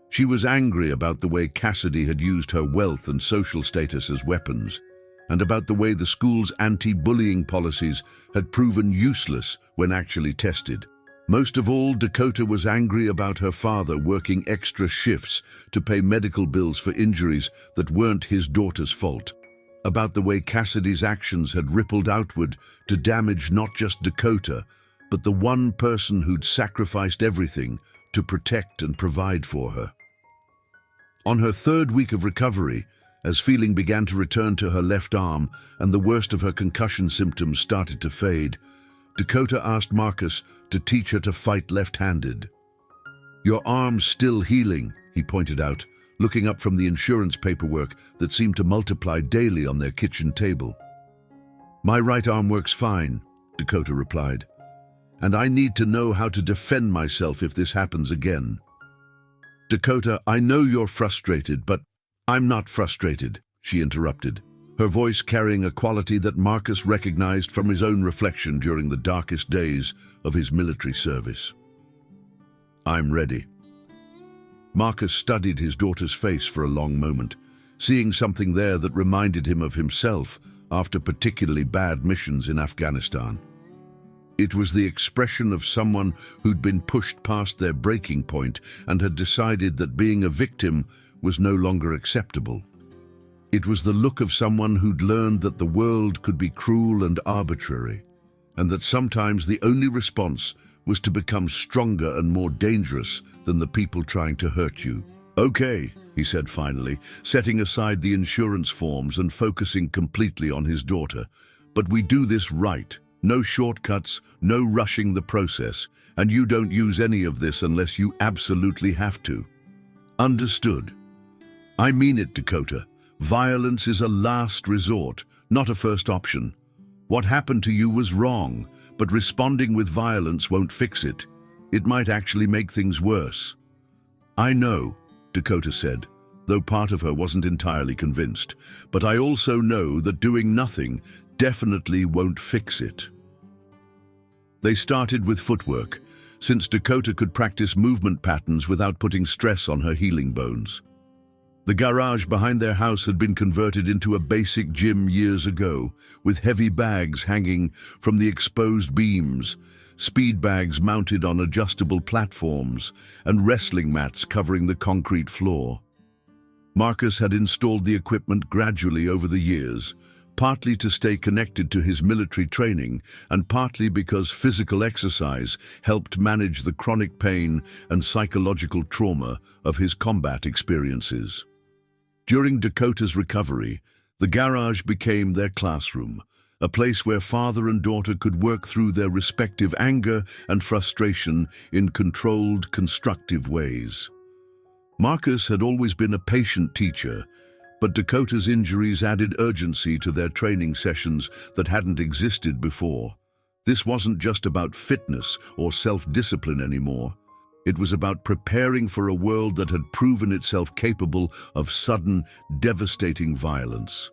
She was angry about the way Cassidy had used her wealth and social status as weapons, and about the way the school's anti-bullying policies had proven useless when actually tested. Most of all, Dakota was angry about her father working extra shifts to pay medical bills for injuries that weren't his daughter's fault, about the way Cassidy's actions had rippled outward to damage not just Dakota, but the one person who'd sacrificed everything to protect and provide for her. On her 3rd week of recovery, as feeling began to return to her left arm and the worst of her concussion symptoms started to fade, Dakota asked Marcus to teach her to fight left-handed. "Your arm's still healing," he pointed out, looking up from the insurance paperwork that seemed to multiply daily on their kitchen table. "My right arm works fine," Dakota replied, "and I need to know how to defend myself if this happens again." "Dakota, I know you're frustrated, but I'm not frustrated," she interrupted, her voice carrying a quality that Marcus recognized from his own reflection during the darkest days of his military service. "I'm ready." Marcus studied his daughter's face for a long moment, seeing something there that reminded him of himself after particularly bad missions in Afghanistan. It was the expression of someone who'd been pushed past their breaking point and had decided that being a victim was no longer acceptable. It was the look of someone who'd learned that the world could be cruel and arbitrary, and that sometimes the only response was to become stronger and more dangerous than the people trying to hurt you. "Okay," he said finally, setting aside the insurance forms and focusing completely on his daughter. "But we do this right. No shortcuts, no rushing the process, and you don't use any of this unless you absolutely have to." "Understood." I mean it, Dakota. Violence is a last resort, not a first option. What happened to you was wrong, but responding with violence won't fix it. It might actually make things worse. I know, Dakota said, though part of her wasn't entirely convinced. But I also know that doing nothing definitely won't fix it. They started with footwork, since Dakota could practice movement patterns without putting stress on her healing bones. The garage behind their house had been converted into a basic gym years ago, with heavy bags hanging from the exposed beams, speed bags mounted on adjustable platforms, and wrestling mats covering the concrete floor. Marcus had installed the equipment gradually over the years, partly to stay connected to his military training and partly because physical exercise helped manage the chronic pain and psychological trauma of his combat experiences. During Dakota's recovery, the garage became their classroom, a place where father and daughter could work through their respective anger and frustration in controlled, constructive ways. Marcus had always been a patient teacher, but Dakota's injuries added urgency to their training sessions that hadn't existed before. This wasn't just about fitness or self-discipline anymore. It was about preparing for a world that had proven itself capable of sudden, devastating violence.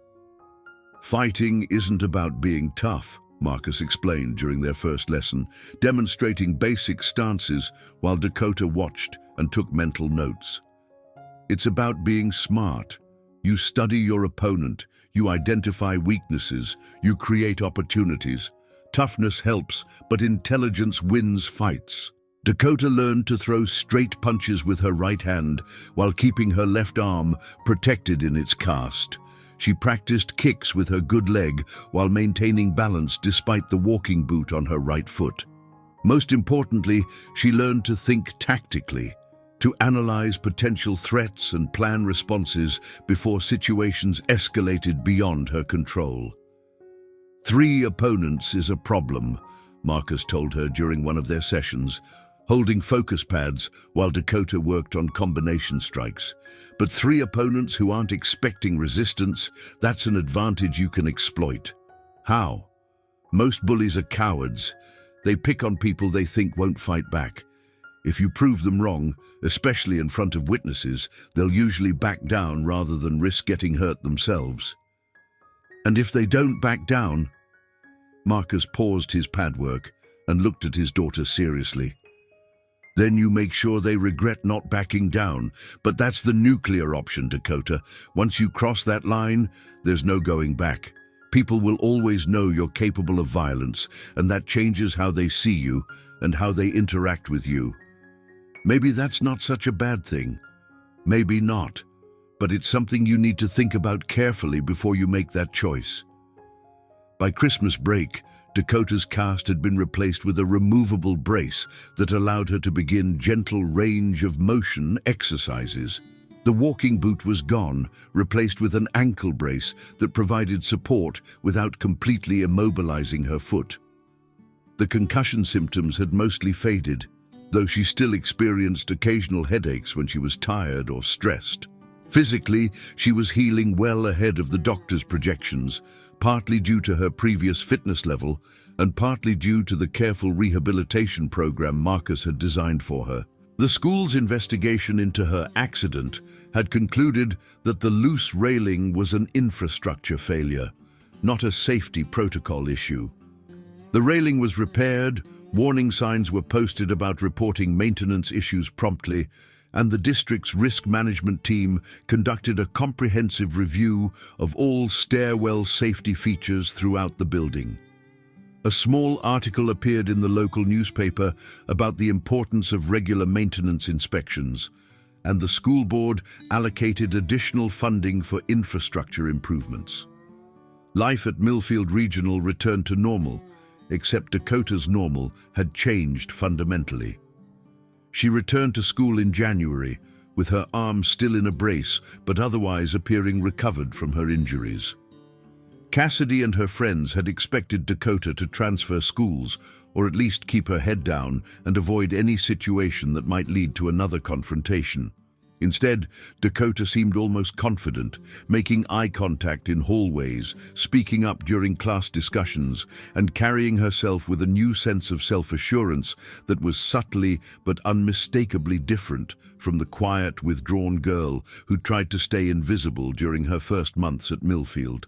Fighting isn't about being tough, Marcus explained during their first lesson, demonstrating basic stances while Dakota watched and took mental notes. It's about being smart. You study your opponent, you identify weaknesses, you create opportunities. Toughness helps, but intelligence wins fights. Dakota learned to throw straight punches with her right hand while keeping her left arm protected in its cast. She practiced kicks with her good leg while maintaining balance despite the walking boot on her right foot. Most importantly, she learned to think tactically, to analyze potential threats and plan responses before situations escalated beyond her control. 3 opponents is a problem, Marcus told her during one of their sessions, holding focus pads while Dakota worked on combination strikes. But 3 opponents who aren't expecting resistance, that's an advantage you can exploit. How? Most bullies are cowards. They pick on people they think won't fight back. If you prove them wrong, especially in front of witnesses, they'll usually back down rather than risk getting hurt themselves. And if they don't back down? Marcus paused his pad work and looked at his daughter seriously. Then you make sure they regret not backing down. But that's the nuclear option, Dakota. Once you cross that line, there's no going back. People will always know you're capable of violence, and that changes how they see you and how they interact with you. Maybe that's not such a bad thing. Maybe not. But it's something you need to think about carefully before you make that choice. By Christmas break, Dakota's cast had been replaced with a removable brace that allowed her to begin gentle range of motion exercises. The walking boot was gone, replaced with an ankle brace that provided support without completely immobilizing her foot. The concussion symptoms had mostly faded, though she still experienced occasional headaches when she was tired or stressed. Physically, she was healing well ahead of the doctor's projections, partly due to her previous fitness level and partly due to the careful rehabilitation program Marcus had designed for her. The school's investigation into her accident had concluded that the loose railing was an infrastructure failure, not a safety protocol issue. The railing was repaired, warning signs were posted about reporting maintenance issues promptly, and the district's risk management team conducted a comprehensive review of all stairwell safety features throughout the building. A small article appeared in the local newspaper about the importance of regular maintenance inspections, and the school board allocated additional funding for infrastructure improvements. Life at Millfield Regional returned to normal, except Dakota's normal had changed fundamentally. She returned to school in January, with her arm still in a brace, but otherwise appearing recovered from her injuries. Cassidy and her friends had expected Dakota to transfer schools, or at least keep her head down and avoid any situation that might lead to another confrontation. Instead, Dakota seemed almost confident, making eye contact in hallways, speaking up during class discussions, and carrying herself with a new sense of self-assurance that was subtly but unmistakably different from the quiet, withdrawn girl who tried to stay invisible during her first months at Millfield.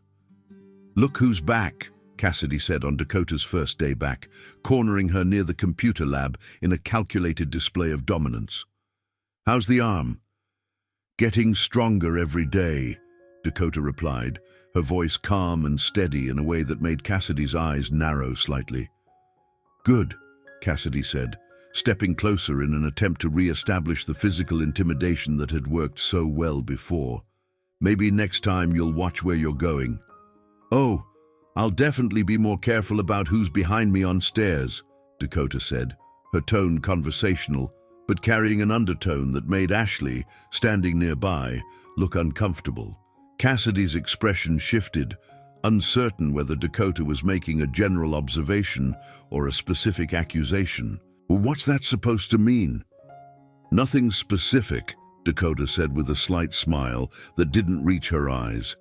"Look who's back," Cassidy said on Dakota's first day back, cornering her near the computer lab in a calculated display of dominance. "How's the arm?" "Getting stronger every day," Dakota replied, her voice calm and steady in a way that made Cassidy's eyes narrow slightly. "Good," Cassidy said, stepping closer in an attempt to re-establish the physical intimidation that had worked so well before. "Maybe next time you'll watch where you're going." "Oh, I'll definitely be more careful about who's behind me on stairs," Dakota said, her tone conversational, but carrying an undertone that made Ashley, standing nearby, look uncomfortable. Cassidy's expression shifted, uncertain whether Dakota was making a general observation or a specific accusation. "Well, what's that supposed to mean?" "Nothing specific," Dakota said with a slight smile that didn't reach her eyes.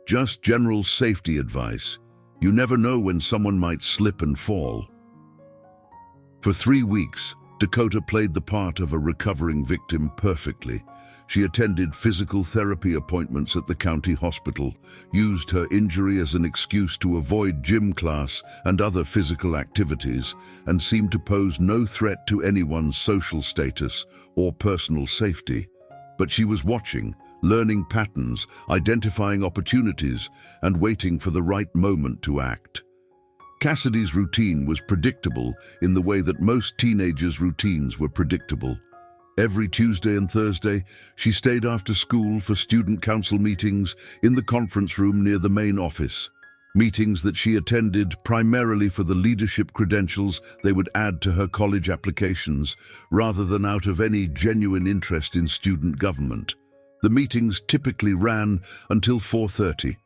"Just general safety advice. You never know when someone might slip and fall." For 3 weeks, Dakota played the part of a recovering victim perfectly. She attended physical therapy appointments at the county hospital, used her injury as an excuse to avoid gym class and other physical activities, and seemed to pose no threat to anyone's social status or personal safety. But she was watching, learning patterns, identifying opportunities, and waiting for the right moment to act. Cassidy's routine was predictable in the way that most teenagers' routines were predictable. Every Tuesday and Thursday, she stayed after school for student council meetings in the conference room near the main office, meetings that she attended primarily for the leadership credentials they would add to her college applications, rather than out of any genuine interest in student government. The meetings typically ran until 4:30.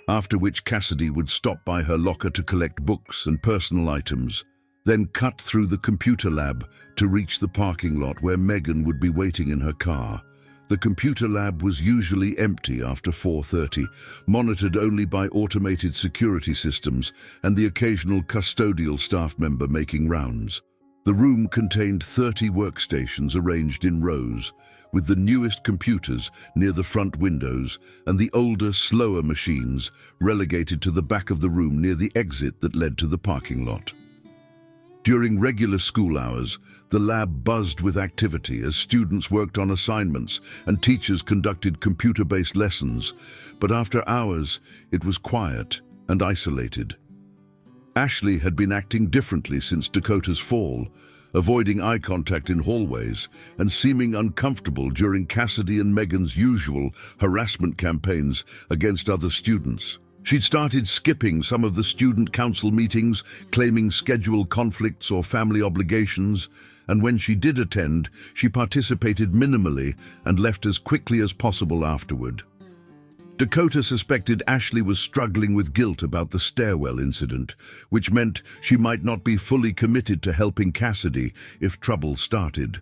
After which Cassidy would stop by her locker to collect books and personal items, then cut through the computer lab to reach the parking lot where Megan would be waiting in her car. The computer lab was usually empty after 4:30, monitored only by automated security systems and the occasional custodial staff member making rounds. The room contained 30 workstations arranged in rows, with the newest computers near the front windows and the older, slower machines relegated to the back of the room near the exit that led to the parking lot. During regular school hours, the lab buzzed with activity as students worked on assignments and teachers conducted computer-based lessons, but after hours, it was quiet and isolated. Ashley had been acting differently since Dakota's fall, avoiding eye contact in hallways and seeming uncomfortable during Cassidy and Megan's usual harassment campaigns against other students. She'd started skipping some of the student council meetings, claiming schedule conflicts or family obligations, and when she did attend, she participated minimally and left as quickly as possible afterward. Dakota suspected Ashley was struggling with guilt about the stairwell incident, which meant she might not be fully committed to helping Cassidy if trouble started.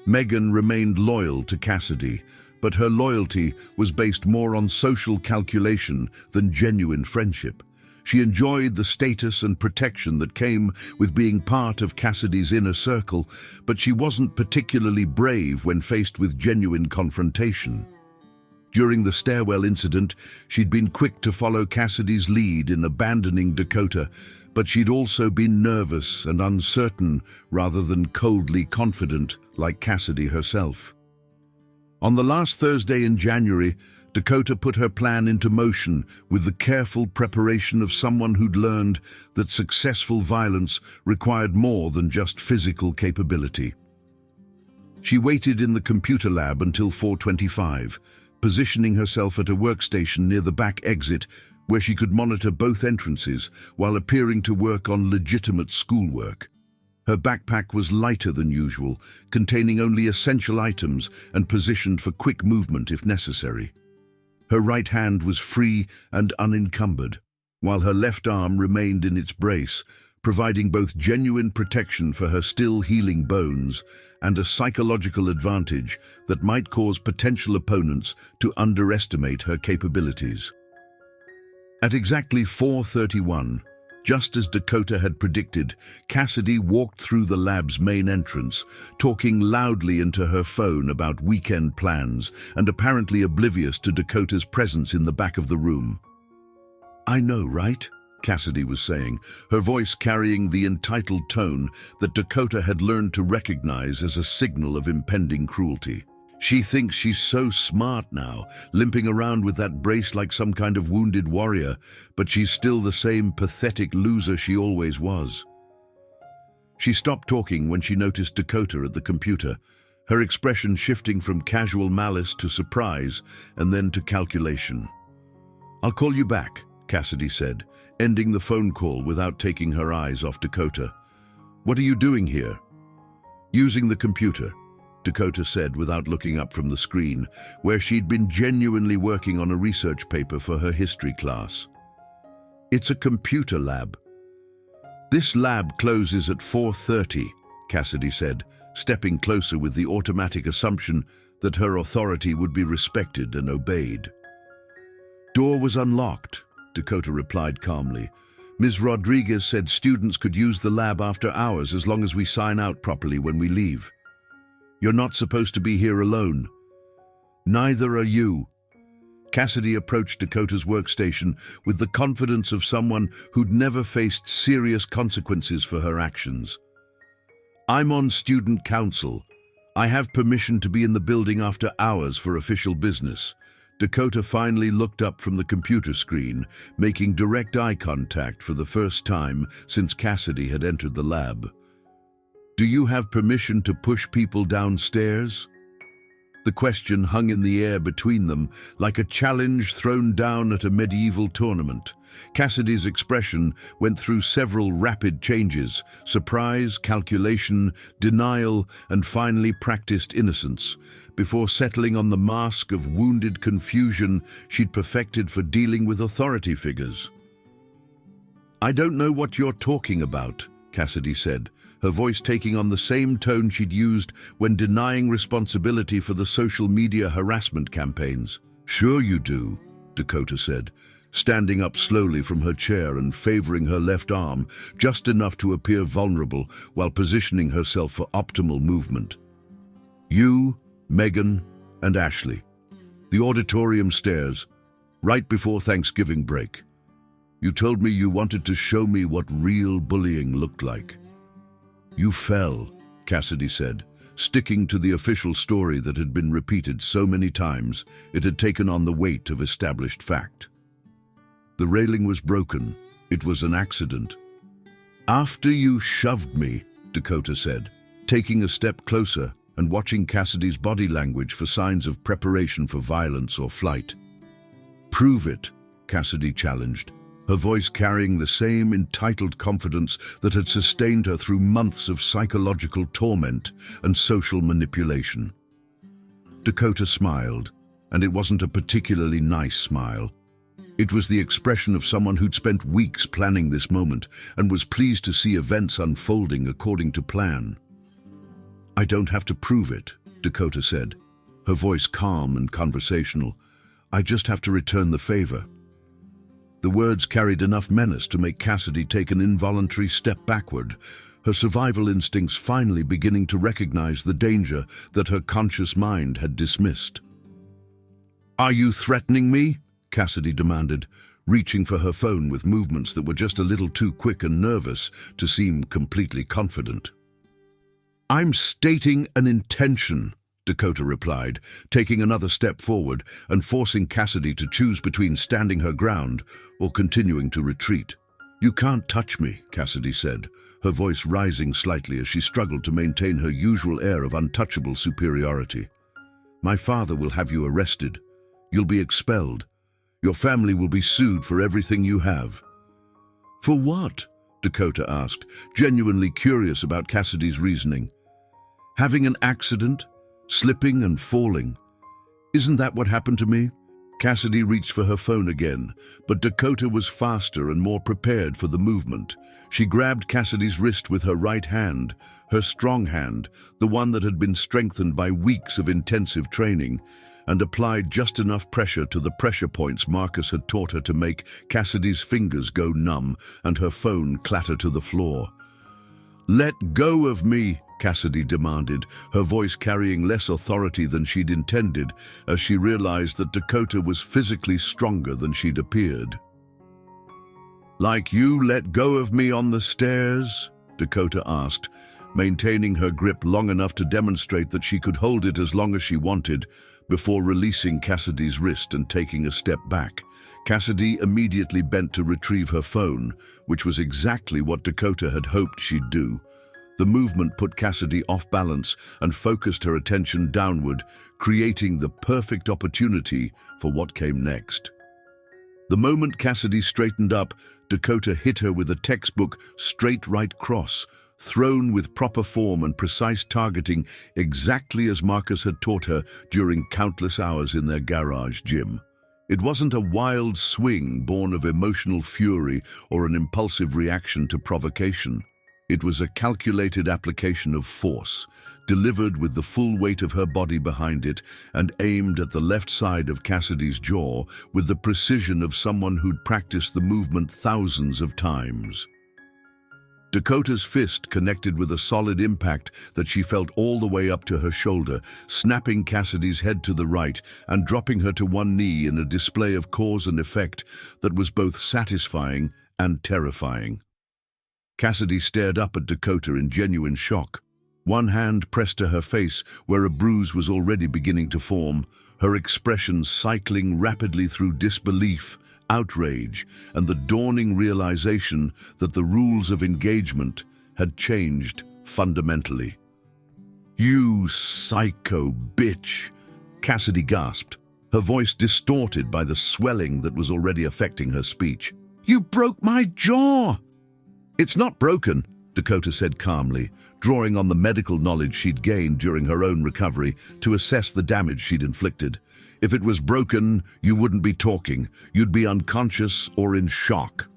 Megan remained loyal to Cassidy, but her loyalty was based more on social calculation than genuine friendship. She enjoyed the status and protection that came with being part of Cassidy's inner circle, but she wasn't particularly brave when faced with genuine confrontation. During the stairwell incident, she'd been quick to follow Cassidy's lead in abandoning Dakota, but she'd also been nervous and uncertain rather than coldly confident like Cassidy herself. On the last Thursday in January, Dakota put her plan into motion with the careful preparation of someone who'd learned that successful violence required more than just physical capability. She waited in the computer lab until 4:25, positioning herself at a workstation near the back exit where she could monitor both entrances while appearing to work on legitimate schoolwork. Her backpack was lighter than usual, containing only essential items and positioned for quick movement if necessary. Her right hand was free and unencumbered, while her left arm remained in its brace, providing both genuine protection for her still healing bones and a psychological advantage that might cause potential opponents to underestimate her capabilities. At exactly 4:31, just as Dakota had predicted, Cassidy walked through the lab's main entrance, talking loudly into her phone about weekend plans and apparently oblivious to Dakota's presence in the back of the room. "I know, right?" Cassidy was saying, her voice carrying the entitled tone that Dakota had learned to recognize as a signal of impending cruelty. "She thinks she's so smart now, limping around with that brace like some kind of wounded warrior, but she's still the same pathetic loser she always was." She stopped talking when she noticed Dakota at the computer, her expression shifting from casual malice to surprise and then to calculation. "I'll call you back," Cassidy said, ending the phone call without taking her eyes off Dakota. "What are you doing here?" "Using the computer," Dakota said without looking up from the screen, where she'd been genuinely working on a research paper for her history class. "It's a computer lab." "This lab closes at 4:30, Cassidy said, stepping closer with the automatic assumption that her authority would be respected and obeyed. "Door was unlocked," Dakota replied calmly. "Ms. Rodriguez said students could use the lab after hours as long as we sign out properly when we leave. You're not supposed to be here alone." "Neither are you." Cassidy approached Dakota's workstation with the confidence of someone who'd never faced serious consequences for her actions. "I'm on student council. I have permission to be in the building after hours for official business." Dakota finally looked up from the computer screen, making direct eye contact for the first time since Cassidy had entered the lab. "Do you have permission to push people downstairs?" The question hung in the air between them, like a challenge thrown down at a medieval tournament. Cassidy's expression went through several rapid changes: surprise, calculation, denial, and finally practiced innocence, before settling on the mask of wounded confusion she'd perfected for dealing with authority figures. "I don't know what you're talking about," Cassidy said, her voice taking on the same tone she'd used when denying responsibility for the social media harassment campaigns. "Sure you do," Dakota said, standing up slowly from her chair and favoring her left arm just enough to appear vulnerable while positioning herself for optimal movement. "You, Megan, and Ashley. The auditorium stairs, right before Thanksgiving break. You told me you wanted to show me what real bullying looked like." "You fell," Cassidy said, sticking to the official story that had been repeated so many times it had taken on the weight of established fact. "The railing was broken. It was an accident." "After you shoved me," Dakota said, taking a step closer and watching Cassidy's body language for signs of preparation for violence or flight. "Prove it," Cassidy challenged, her voice carrying the same entitled confidence that had sustained her through months of psychological torment and social manipulation. Dakota smiled, and it wasn't a particularly nice smile. It was the expression of someone who'd spent weeks planning this moment and was pleased to see events unfolding according to plan. "I don't have to prove it," Dakota said, her voice calm and conversational. "I just have to return the favor." The words carried enough menace to make Cassidy take an involuntary step backward, her survival instincts finally beginning to recognize the danger that her conscious mind had dismissed. "Are you threatening me?" Cassidy demanded, reaching for her phone with movements that were just a little too quick and nervous to seem completely confident. "I'm stating an intention," Dakota replied, taking another step forward and forcing Cassidy to choose between standing her ground or continuing to retreat. "You can't touch me," Cassidy said, her voice rising slightly as she struggled to maintain her usual air of untouchable superiority. "My father will have you arrested. You'll be expelled. Your family will be sued for everything you have." "For what?" Dakota asked, genuinely curious about Cassidy's reasoning. "Having an accident? Slipping and falling. Isn't that what happened to me?" Cassidy reached for her phone again, but Dakota was faster and more prepared for the movement. She grabbed Cassidy's wrist with her right hand, her strong hand, the one that had been strengthened by weeks of intensive training, and applied just enough pressure to the pressure points Marcus had taught her to make Cassidy's fingers go numb and her phone clatter to the floor. "Let go of me," Cassidy demanded, her voice carrying less authority than she'd intended as she realized that Dakota was physically stronger than she'd appeared. "Like you let go of me on the stairs?" Dakota asked, maintaining her grip long enough to demonstrate that she could hold it as long as she wanted, before releasing Cassidy's wrist and taking a step back. Cassidy immediately bent to retrieve her phone, which was exactly what Dakota had hoped she'd do. The movement put Cassidy off balance and focused her attention downward, creating the perfect opportunity for what came next. The moment Cassidy straightened up, Dakota hit her with a textbook straight right cross, thrown with proper form and precise targeting, exactly as Marcus had taught her during countless hours in their garage gym. It wasn't a wild swing born of emotional fury or an impulsive reaction to provocation. It was a calculated application of force, delivered with the full weight of her body behind it and aimed at the left side of Cassidy's jaw with the precision of someone who'd practiced the movement thousands of times. Dakota's fist connected with a solid impact that she felt all the way up to her shoulder, snapping Cassidy's head to the right and dropping her to one knee in a display of cause and effect that was both satisfying and terrifying. Cassidy stared up at Dakota in genuine shock. One hand pressed to her face where a bruise was already beginning to form, her expression cycling rapidly through disbelief, outrage, and the dawning realization that the rules of engagement had changed fundamentally. "You psycho bitch," Cassidy gasped, her voice distorted by the swelling that was already affecting her speech. "You broke my jaw!" "It's not broken," Dakota said calmly, drawing on the medical knowledge she'd gained during her own recovery to assess the damage she'd inflicted. "If it was broken, you wouldn't be talking. You'd be unconscious or in shock."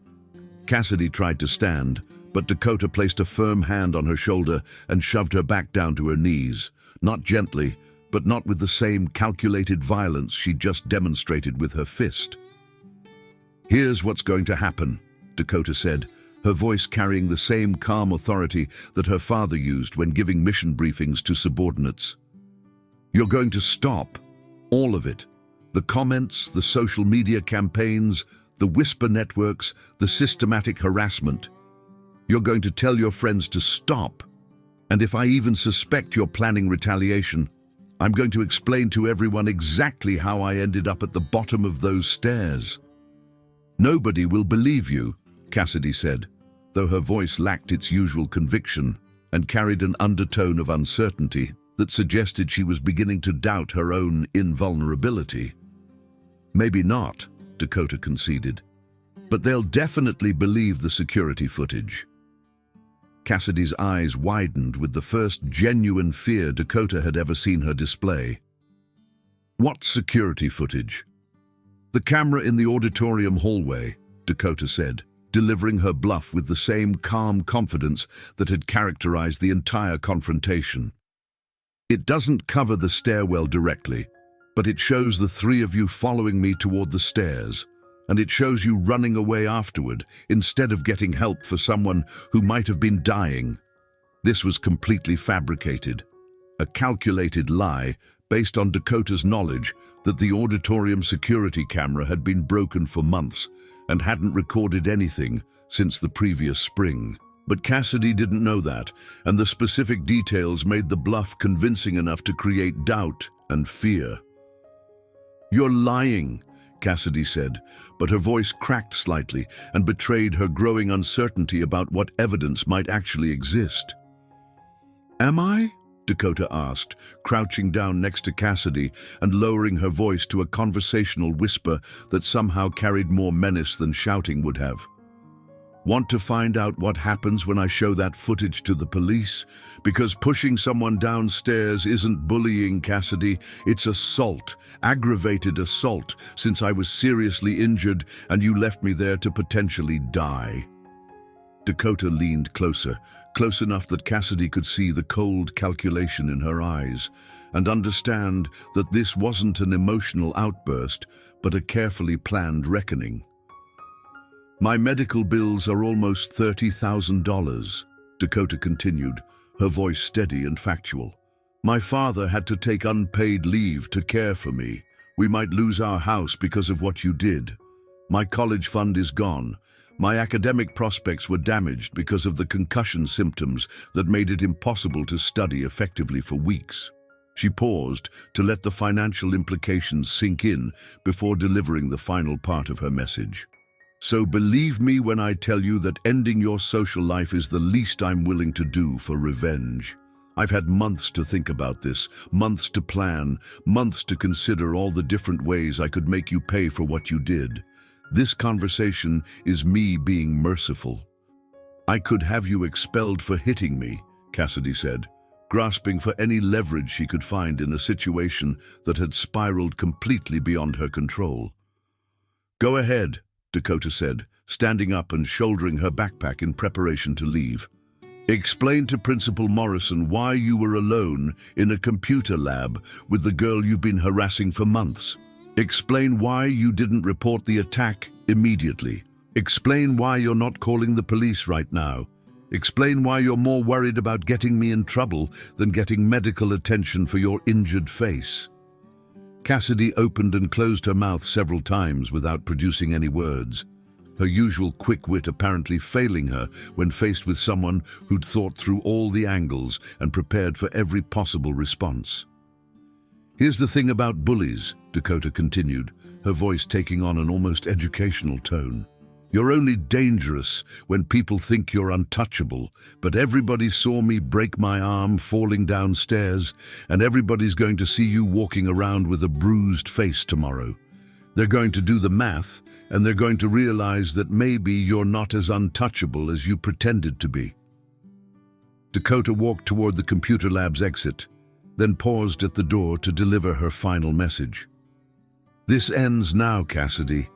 Cassidy tried to stand, but Dakota placed a firm hand on her shoulder and shoved her back down to her knees, not gently, but not with the same calculated violence she'd just demonstrated with her fist. "Here's what's going to happen," Dakota said, her voice carrying the same calm authority that her father used when giving mission briefings to subordinates. "You're going to stop. All of it. The comments, the social media campaigns, the whisper networks, the systematic harassment. You're going to tell your friends to stop. And if I even suspect you're planning retaliation, I'm going to explain to everyone exactly how I ended up at the bottom of those stairs." "Nobody will believe you," Cassidy said, though her voice lacked its usual conviction and carried an undertone of uncertainty that suggested she was beginning to doubt her own invulnerability. "Maybe not," Dakota conceded, "but they'll definitely believe the security footage." Cassidy's eyes widened with the first genuine fear Dakota had ever seen her display. "What security footage?" "The camera in the auditorium hallway," Dakota said, delivering her bluff with the same calm confidence that had characterized the entire confrontation. "It doesn't cover the stairwell directly, but it shows the three of you following me toward the stairs, and it shows you running away afterward instead of getting help for someone who might have been dying." This was completely fabricated, a calculated lie based on Dakota's knowledge that the auditorium security camera had been broken for months and hadn't recorded anything since the previous spring. But Cassidy didn't know that, and the specific details made the bluff convincing enough to create doubt and fear. "You're lying," Cassidy said, but her voice cracked slightly and betrayed her growing uncertainty about what evidence might actually exist. "Am I?" Dakota asked, crouching down next to Cassidy and lowering her voice to a conversational whisper that somehow carried more menace than shouting would have. Want to find out what happens when I show that footage to the police? Because pushing someone downstairs isn't bullying, Cassidy. It's assault, aggravated assault, since I was seriously injured and you left me there to potentially die. Dakota leaned closer, close enough that Cassidy could see the cold calculation in her eyes and understand that this wasn't an emotional outburst, but a carefully planned reckoning. My medical bills are almost $30,000, Dakota continued, her voice steady and factual. My father had to take unpaid leave to care for me. We might lose our house because of what you did. My college fund is gone. My academic prospects were damaged because of the concussion symptoms that made it impossible to study effectively for weeks. She paused to let the financial implications sink in before delivering the final part of her message. So believe me when I tell you that ending your social life is the least I'm willing to do for revenge. I've had months to think about this, months to plan, months to consider all the different ways I could make you pay for what you did. This conversation is me being merciful. I could have you expelled for hitting me, Cassidy said, grasping for any leverage she could find in a situation that had spiraled completely beyond her control. Go ahead, Dakota said, standing up and shouldering her backpack in preparation to leave. Explain to Principal Morrison why you were alone in a computer lab with the girl you've been harassing for months. Explain why you didn't report the attack immediately. Explain why you're not calling the police right now. Explain why you're more worried about getting me in trouble than getting medical attention for your injured face. Cassidy opened and closed her mouth several times without producing any words, her usual quick wit apparently failing her when faced with someone who'd thought through all the angles and prepared for every possible response. Here's the thing about bullies, Dakota continued, her voice taking on an almost educational tone. You're only dangerous when people think you're untouchable, but everybody saw me break my arm falling downstairs, and everybody's going to see you walking around with a bruised face tomorrow. They're going to do the math, and they're going to realize that maybe you're not as untouchable as you pretended to be. Dakota walked toward the computer lab's exit, then paused at the door to deliver her final message. This ends now, Cassidy.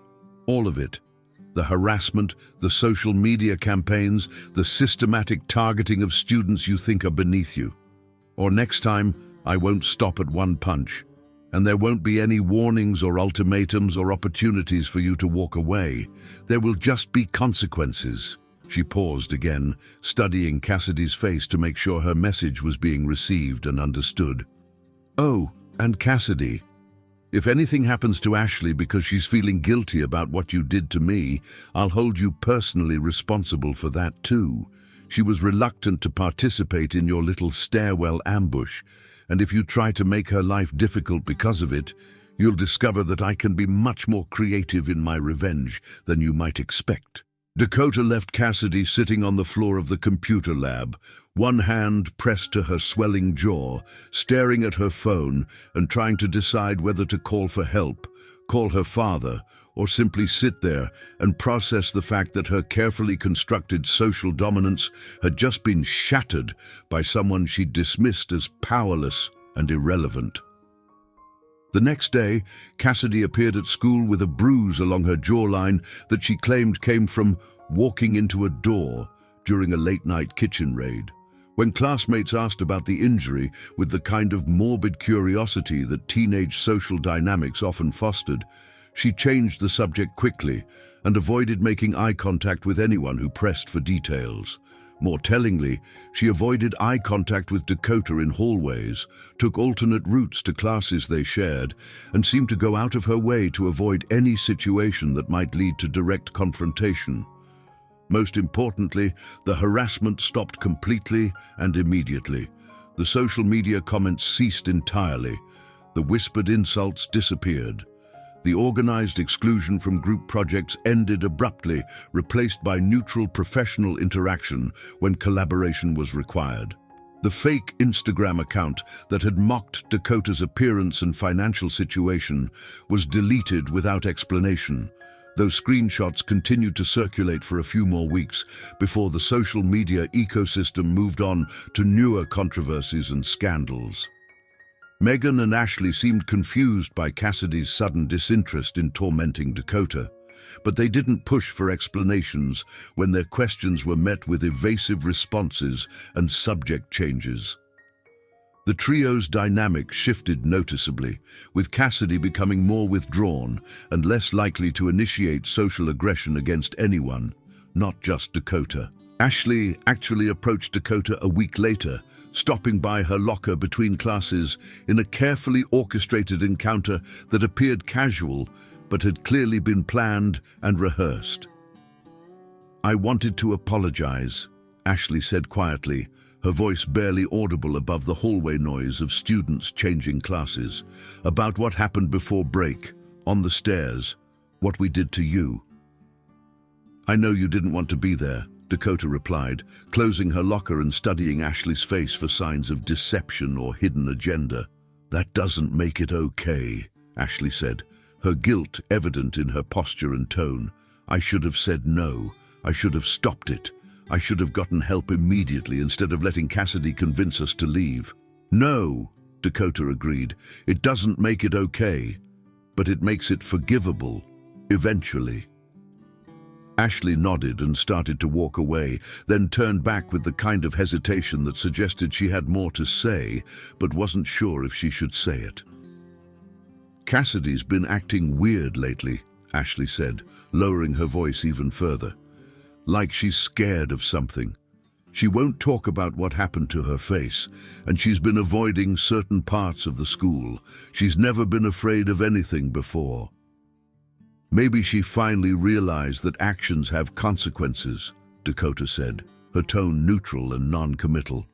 All of it. The harassment, the social media campaigns, the systematic targeting of students you think are beneath you. Or next time, I won't stop at one punch, and there won't be any warnings or ultimatums or opportunities for you to walk away. There will just be consequences. She paused again, studying Cassidy's face to make sure her message was being received and understood. Oh, and Cassidy, if anything happens to Ashley because she's feeling guilty about what you did to me, I'll hold you personally responsible for that too. She was reluctant to participate in your little stairwell ambush, and if you try to make her life difficult because of it, you'll discover that I can be much more creative in my revenge than you might expect. Dakota left Cassidy sitting on the floor of the computer lab, one hand pressed to her swelling jaw, staring at her phone and trying to decide whether to call for help, call her father, or simply sit there and process the fact that her carefully constructed social dominance had just been shattered by someone she'd dismissed as powerless and irrelevant. The next day, Cassidy appeared at school with a bruise along her jawline that she claimed came from walking into a door during a late-night kitchen raid. When classmates asked about the injury with the kind of morbid curiosity that teenage social dynamics often fostered, she changed the subject quickly and avoided making eye contact with anyone who pressed for details. More tellingly, she avoided eye contact with Dakota in hallways, took alternate routes to classes they shared, and seemed to go out of her way to avoid any situation that might lead to direct confrontation. Most importantly, the harassment stopped completely and immediately. The social media comments ceased entirely. The whispered insults disappeared. The organized exclusion from group projects ended abruptly, replaced by neutral professional interaction when collaboration was required. The fake Instagram account that had mocked Dakota's appearance and financial situation was deleted without explanation. Those screenshots continued to circulate for a few more weeks before the social media ecosystem moved on to newer controversies and scandals. Megan and Ashley seemed confused by Cassidy's sudden disinterest in tormenting Dakota, but they didn't push for explanations when their questions were met with evasive responses and subject changes. The trio's dynamic shifted noticeably, with Cassidy becoming more withdrawn and less likely to initiate social aggression against anyone, not just Dakota. Ashley actually approached Dakota a week later, stopping by her locker between classes in a carefully orchestrated encounter that appeared casual but had clearly been planned and rehearsed. "I wanted to apologize," Ashley said quietly, her voice barely audible above the hallway noise of students changing classes, "about what happened before break, on the stairs, what we did to you." "I know you didn't want to be there," Dakota replied, closing her locker and studying Ashley's face for signs of deception or hidden agenda. "That doesn't make it okay," Ashley said, her guilt evident in her posture and tone. "I should have said no. I should have stopped it. I should have gotten help immediately instead of letting Cassidy convince us to leave." "No," Dakota agreed. "It doesn't make it okay, but it makes it forgivable, eventually." Ashley nodded and started to walk away, then turned back with the kind of hesitation that suggested she had more to say, but wasn't sure if she should say it. "Cassidy's been acting weird lately," Ashley said, lowering her voice even further. "Like she's scared of something. She won't talk about what happened to her face, and she's been avoiding certain parts of the school. She's never been afraid of anything before." "Maybe she finally realized that actions have consequences," Dakota said, her tone neutral and non-committal.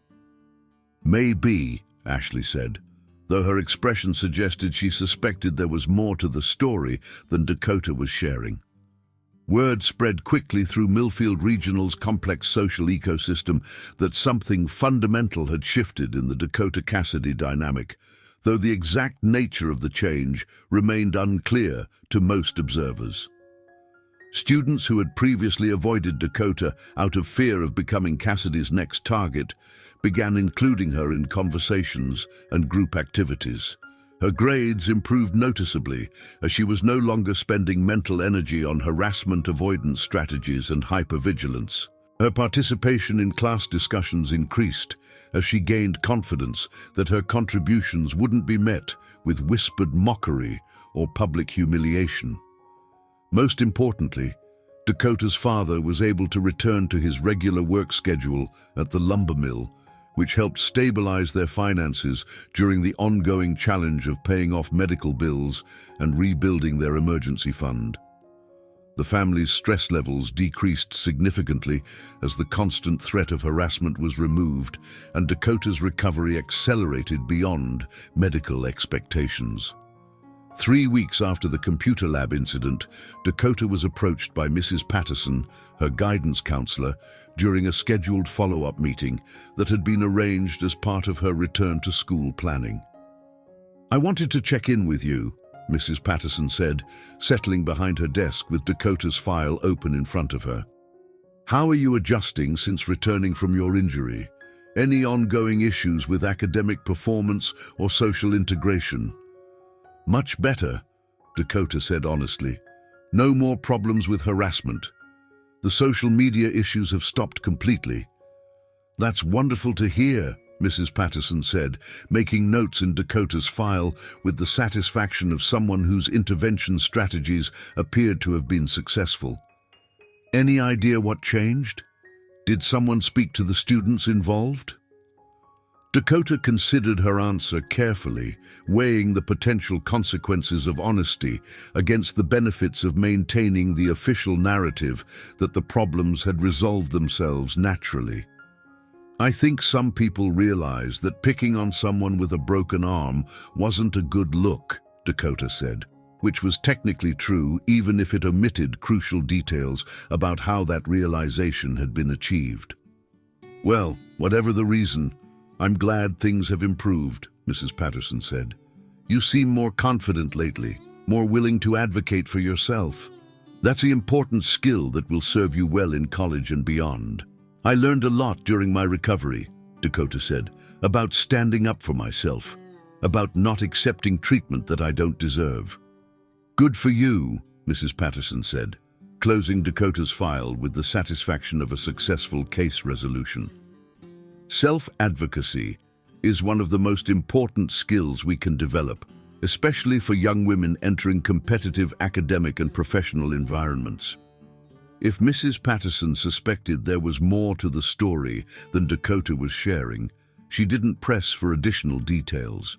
"Maybe," Ashley said, though her expression suggested she suspected there was more to the story than Dakota was sharing. Word spread quickly through Millfield Regional's complex social ecosystem that something fundamental had shifted in the Dakota-Cassidy dynamic, though the exact nature of the change remained unclear to most observers. Students who had previously avoided Dakota out of fear of becoming Cassidy's next target began including her in conversations and group activities. Her grades improved noticeably as she was no longer spending mental energy on harassment avoidance strategies and hypervigilance. Her participation in class discussions increased as she gained confidence that her contributions wouldn't be met with whispered mockery or public humiliation. Most importantly, Dakota's father was able to return to his regular work schedule at the lumber mill, which helped stabilize their finances during the ongoing challenge of paying off medical bills and rebuilding their emergency fund. The family's stress levels decreased significantly as the constant threat of harassment was removed, and Dakota's recovery accelerated beyond medical expectations. 3 weeks after the computer lab incident, Dakota was approached by Mrs. Patterson, her guidance counselor, during a scheduled follow-up meeting that had been arranged as part of her return to school planning. "I wanted to check in with you," Mrs. Patterson said, settling behind her desk with Dakota's file open in front of her. "How are you adjusting since returning from your injury? Any ongoing issues with academic performance or social integration?" "Much better," Dakota said honestly. "No more problems with harassment. The social media issues have stopped completely." "That's wonderful to hear," Mrs. Patterson said, making notes in Dakota's file with the satisfaction of someone whose intervention strategies appeared to have been successful. "Any idea what changed? Did someone speak to the students involved?" Dakota considered her answer carefully, weighing the potential consequences of honesty against the benefits of maintaining the official narrative that the problems had resolved themselves naturally. "I think some people realized that picking on someone with a broken arm wasn't a good look," Dakota said, which was technically true even if it omitted crucial details about how that realization had been achieved. "Well, whatever the reason, I'm glad things have improved," Mrs. Patterson said. "You seem more confident lately, more willing to advocate for yourself." That's an important skill that will serve you well in college and beyond. I learned a lot during my recovery, Dakota said, about standing up for myself, about not accepting treatment that I don't deserve. Good for you, Mrs. Patterson said, closing Dakota's file with the satisfaction of a successful case resolution. Self-advocacy is one of the most important skills we can develop, especially for young women entering competitive academic and professional environments. If Mrs. Patterson suspected there was more to the story than Dakota was sharing, she didn't press for additional details.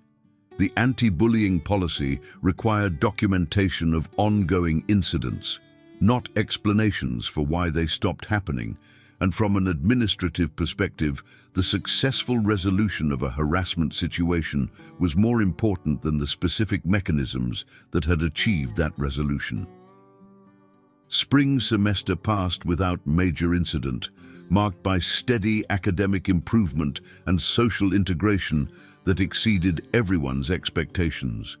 The anti-bullying policy required documentation of ongoing incidents, not explanations for why they stopped happening, and from an administrative perspective, the successful resolution of a harassment situation was more important than the specific mechanisms that had achieved that resolution. Spring semester passed without major incident, marked by steady academic improvement and social integration that exceeded everyone's expectations.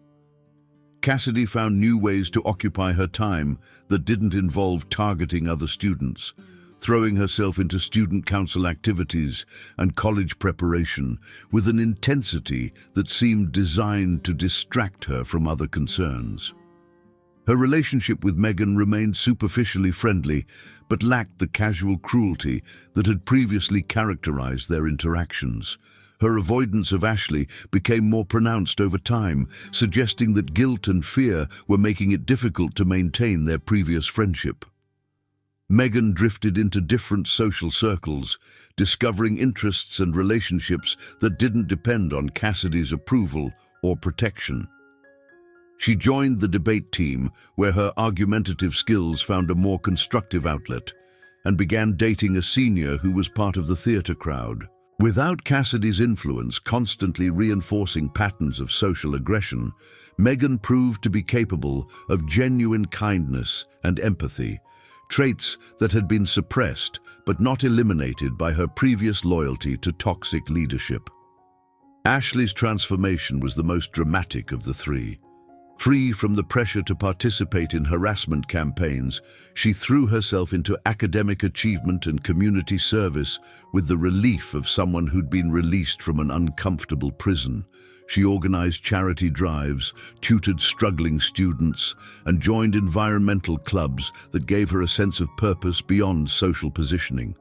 Cassidy found new ways to occupy her time that didn't involve targeting other students, throwing herself into student council activities and college preparation with an intensity that seemed designed to distract her from other concerns. Her relationship with Megan remained superficially friendly, but lacked the casual cruelty that had previously characterized their interactions. Her avoidance of Ashley became more pronounced over time, suggesting that guilt and fear were making it difficult to maintain their previous friendship. Megan drifted into different social circles, discovering interests and relationships that didn't depend on Cassidy's approval or protection. She joined the debate team, where her argumentative skills found a more constructive outlet, and began dating a senior who was part of the theater crowd. Without Cassidy's influence constantly reinforcing patterns of social aggression, Megan proved to be capable of genuine kindness and empathy, traits that had been suppressed but not eliminated by her previous loyalty to toxic leadership. Ashley's transformation was the most dramatic of the three. Free from the pressure to participate in harassment campaigns, she threw herself into academic achievement and community service with the relief of someone who'd been released from an uncomfortable prison. She organized charity drives, tutored struggling students, and joined environmental clubs that gave her a sense of purpose beyond social positioning.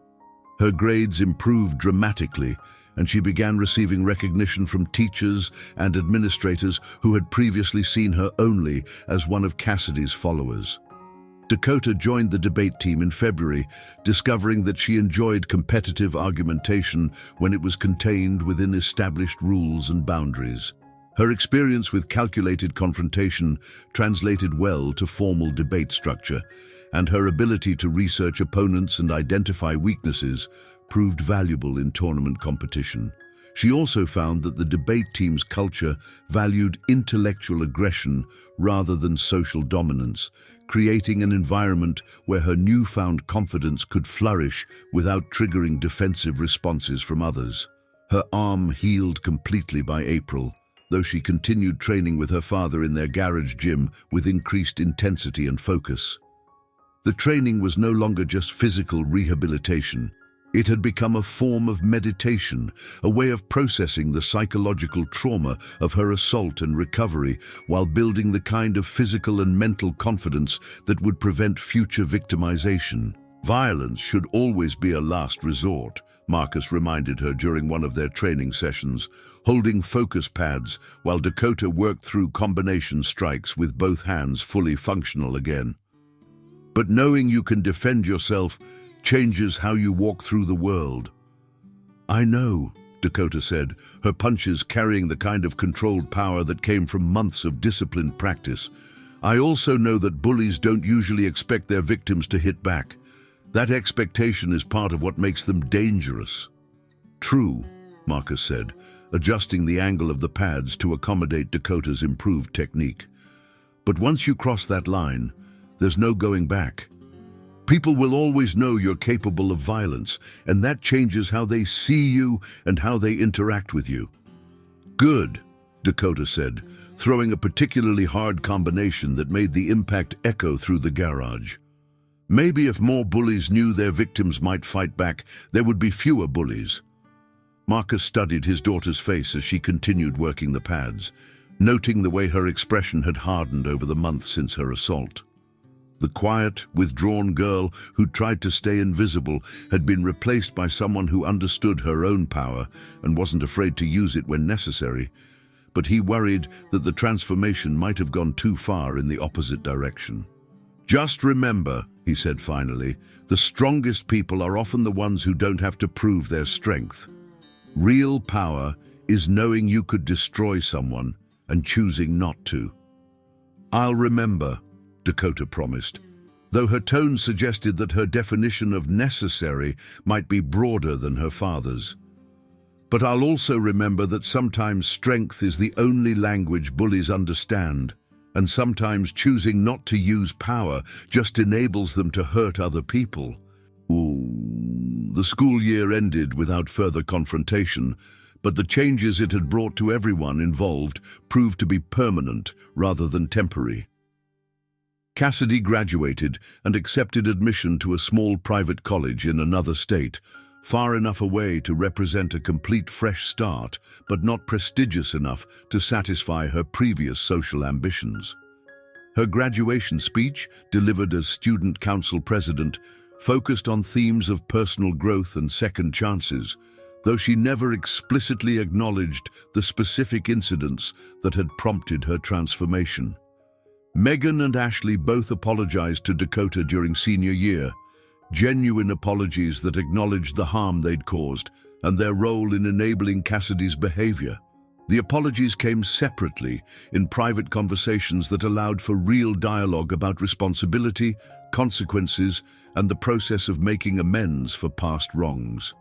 Her grades improved dramatically, and she began receiving recognition from teachers and administrators who had previously seen her only as one of Cassidy's followers. Dakota joined the debate team in February, discovering that she enjoyed competitive argumentation when it was contained within established rules and boundaries. Her experience with calculated confrontation translated well to formal debate structure, and her ability to research opponents and identify weaknesses proved valuable in tournament competition. She also found that the debate team's culture valued intellectual aggression rather than social dominance, creating an environment where her newfound confidence could flourish without triggering defensive responses from others. Her arm healed completely by April, though she continued training with her father in their garage gym with increased intensity and focus. The training was no longer just physical rehabilitation. It had become a form of meditation, a way of processing the psychological trauma of her assault and recovery while building the kind of physical and mental confidence that would prevent future victimization. Violence should always be a last resort, Marcus reminded her during one of their training sessions, holding focus pads while Dakota worked through combination strikes with both hands fully functional again. But knowing you can defend yourself changes how you walk through the world. I know, Dakota said, her punches carrying the kind of controlled power that came from months of disciplined practice. I also know that bullies don't usually expect their victims to hit back. That expectation is part of what makes them dangerous. True, Marcus said, adjusting the angle of the pads to accommodate Dakota's improved technique. But once you cross that line, there's no going back. People will always know you're capable of violence, and that changes how they see you and how they interact with you. Good, Dakota said, throwing a particularly hard combination that made the impact echo through the garage. Maybe if more bullies knew their victims might fight back, there would be fewer bullies. Marcus studied his daughter's face as she continued working the pads, noting the way her expression had hardened over the months since her assault. The quiet, withdrawn girl who tried to stay invisible had been replaced by someone who understood her own power and wasn't afraid to use it when necessary, but he worried that the transformation might have gone too far in the opposite direction. "Just remember," he said finally, "the strongest people are often the ones who don't have to prove their strength. Real power is knowing you could destroy someone and choosing not to." "I'll remember," Dakota promised, though her tone suggested that her definition of necessary might be broader than her father's. "But I'll also remember that sometimes strength is the only language bullies understand, and sometimes choosing not to use power just enables them to hurt other people." Ooh. The school year ended without further confrontation, but the changes it had brought to everyone involved proved to be permanent rather than temporary. Cassidy graduated and accepted admission to a small private college in another state, far enough away to represent a complete fresh start, but not prestigious enough to satisfy her previous social ambitions. Her graduation speech, delivered as student council president, focused on themes of personal growth and second chances, though she never explicitly acknowledged the specific incidents that had prompted her transformation. Megan and Ashley both apologized to Dakota during senior year, genuine apologies that acknowledged the harm they'd caused and their role in enabling Cassidy's behavior. The apologies came separately, in private conversations that allowed for real dialogue about responsibility, consequences, and the process of making amends for past wrongs.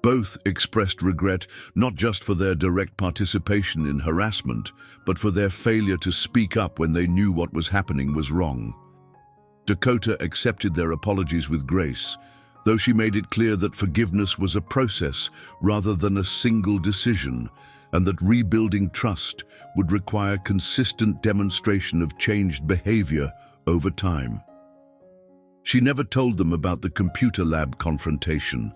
Both expressed regret not just for their direct participation in harassment, but for their failure to speak up when they knew what was happening was wrong. Dakota accepted their apologies with grace, though she made it clear that forgiveness was a process rather than a single decision, and that rebuilding trust would require consistent demonstration of changed behavior over time. She never told them about the computer lab confrontation,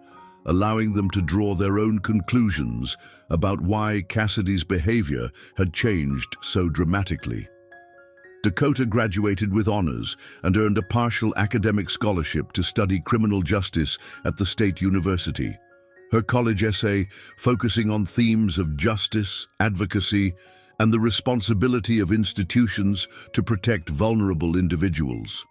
allowing them to draw their own conclusions about why Cassidy's behavior had changed so dramatically. Dakota graduated with honors and earned a partial academic scholarship to study criminal justice at the State University. Her college essay, focusing on themes of justice, advocacy, and the responsibility of institutions to protect vulnerable individuals.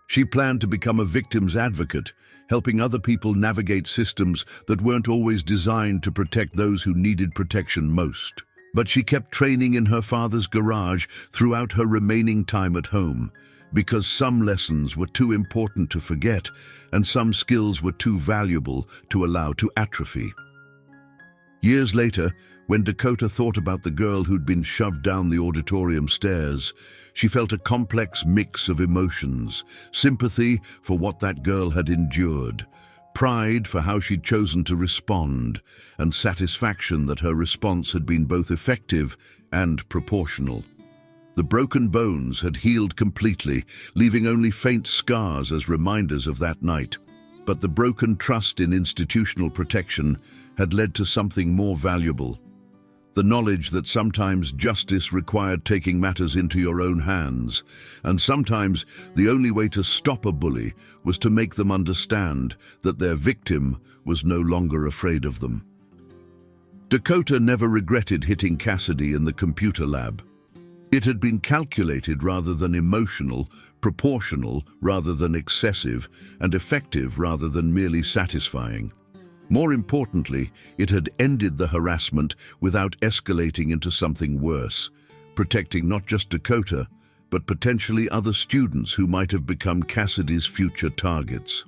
She planned to become a victim's advocate, helping other people navigate systems that weren't always designed to protect those who needed protection most. But she kept training in her father's garage throughout her remaining time at home, because some lessons were too important to forget and some skills were too valuable to allow to atrophy. Years later, when Dakota thought about the girl who'd been shoved down the auditorium stairs, she felt a complex mix of emotions: sympathy for what that girl had endured, pride for how she'd chosen to respond, and satisfaction that her response had been both effective and proportional. The broken bones had healed completely, leaving only faint scars as reminders of that night. But the broken trust in institutional protection had led to something more valuable: the knowledge that sometimes justice required taking matters into your own hands, and sometimes the only way to stop a bully was to make them understand that their victim was no longer afraid of them. Dakota never regretted hitting Cassidy in the computer lab. It had been calculated rather than emotional, proportional rather than excessive, and effective rather than merely satisfying. More importantly, it had ended the harassment without escalating into something worse, protecting not just Dakota, but potentially other students who might have become Cassidy's future targets.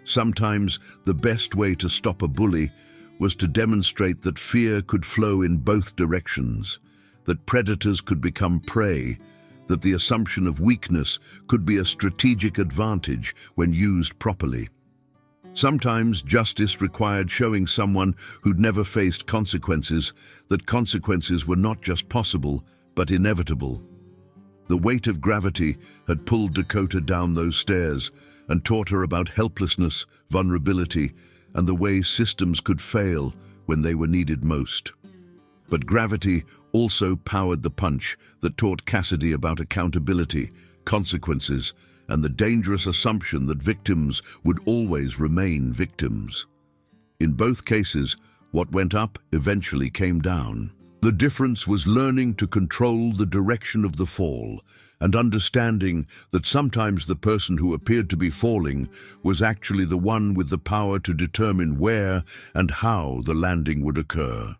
Sometimes the best way to stop a bully was to demonstrate that fear could flow in both directions, that predators could become prey, that the assumption of weakness could be a strategic advantage when used properly. Sometimes justice required showing someone who'd never faced consequences that consequences were not just possible, but inevitable. The weight of gravity had pulled Dakota down those stairs, and taught her about helplessness, vulnerability, and the way systems could fail when they were needed most. But gravity also powered the punch that taught Cassidy about accountability, consequences, and the dangerous assumption that victims would always remain victims. In both cases, what went up eventually came down. The difference was learning to control the direction of the fall and understanding that sometimes the person who appeared to be falling was actually the one with the power to determine where and how the landing would occur.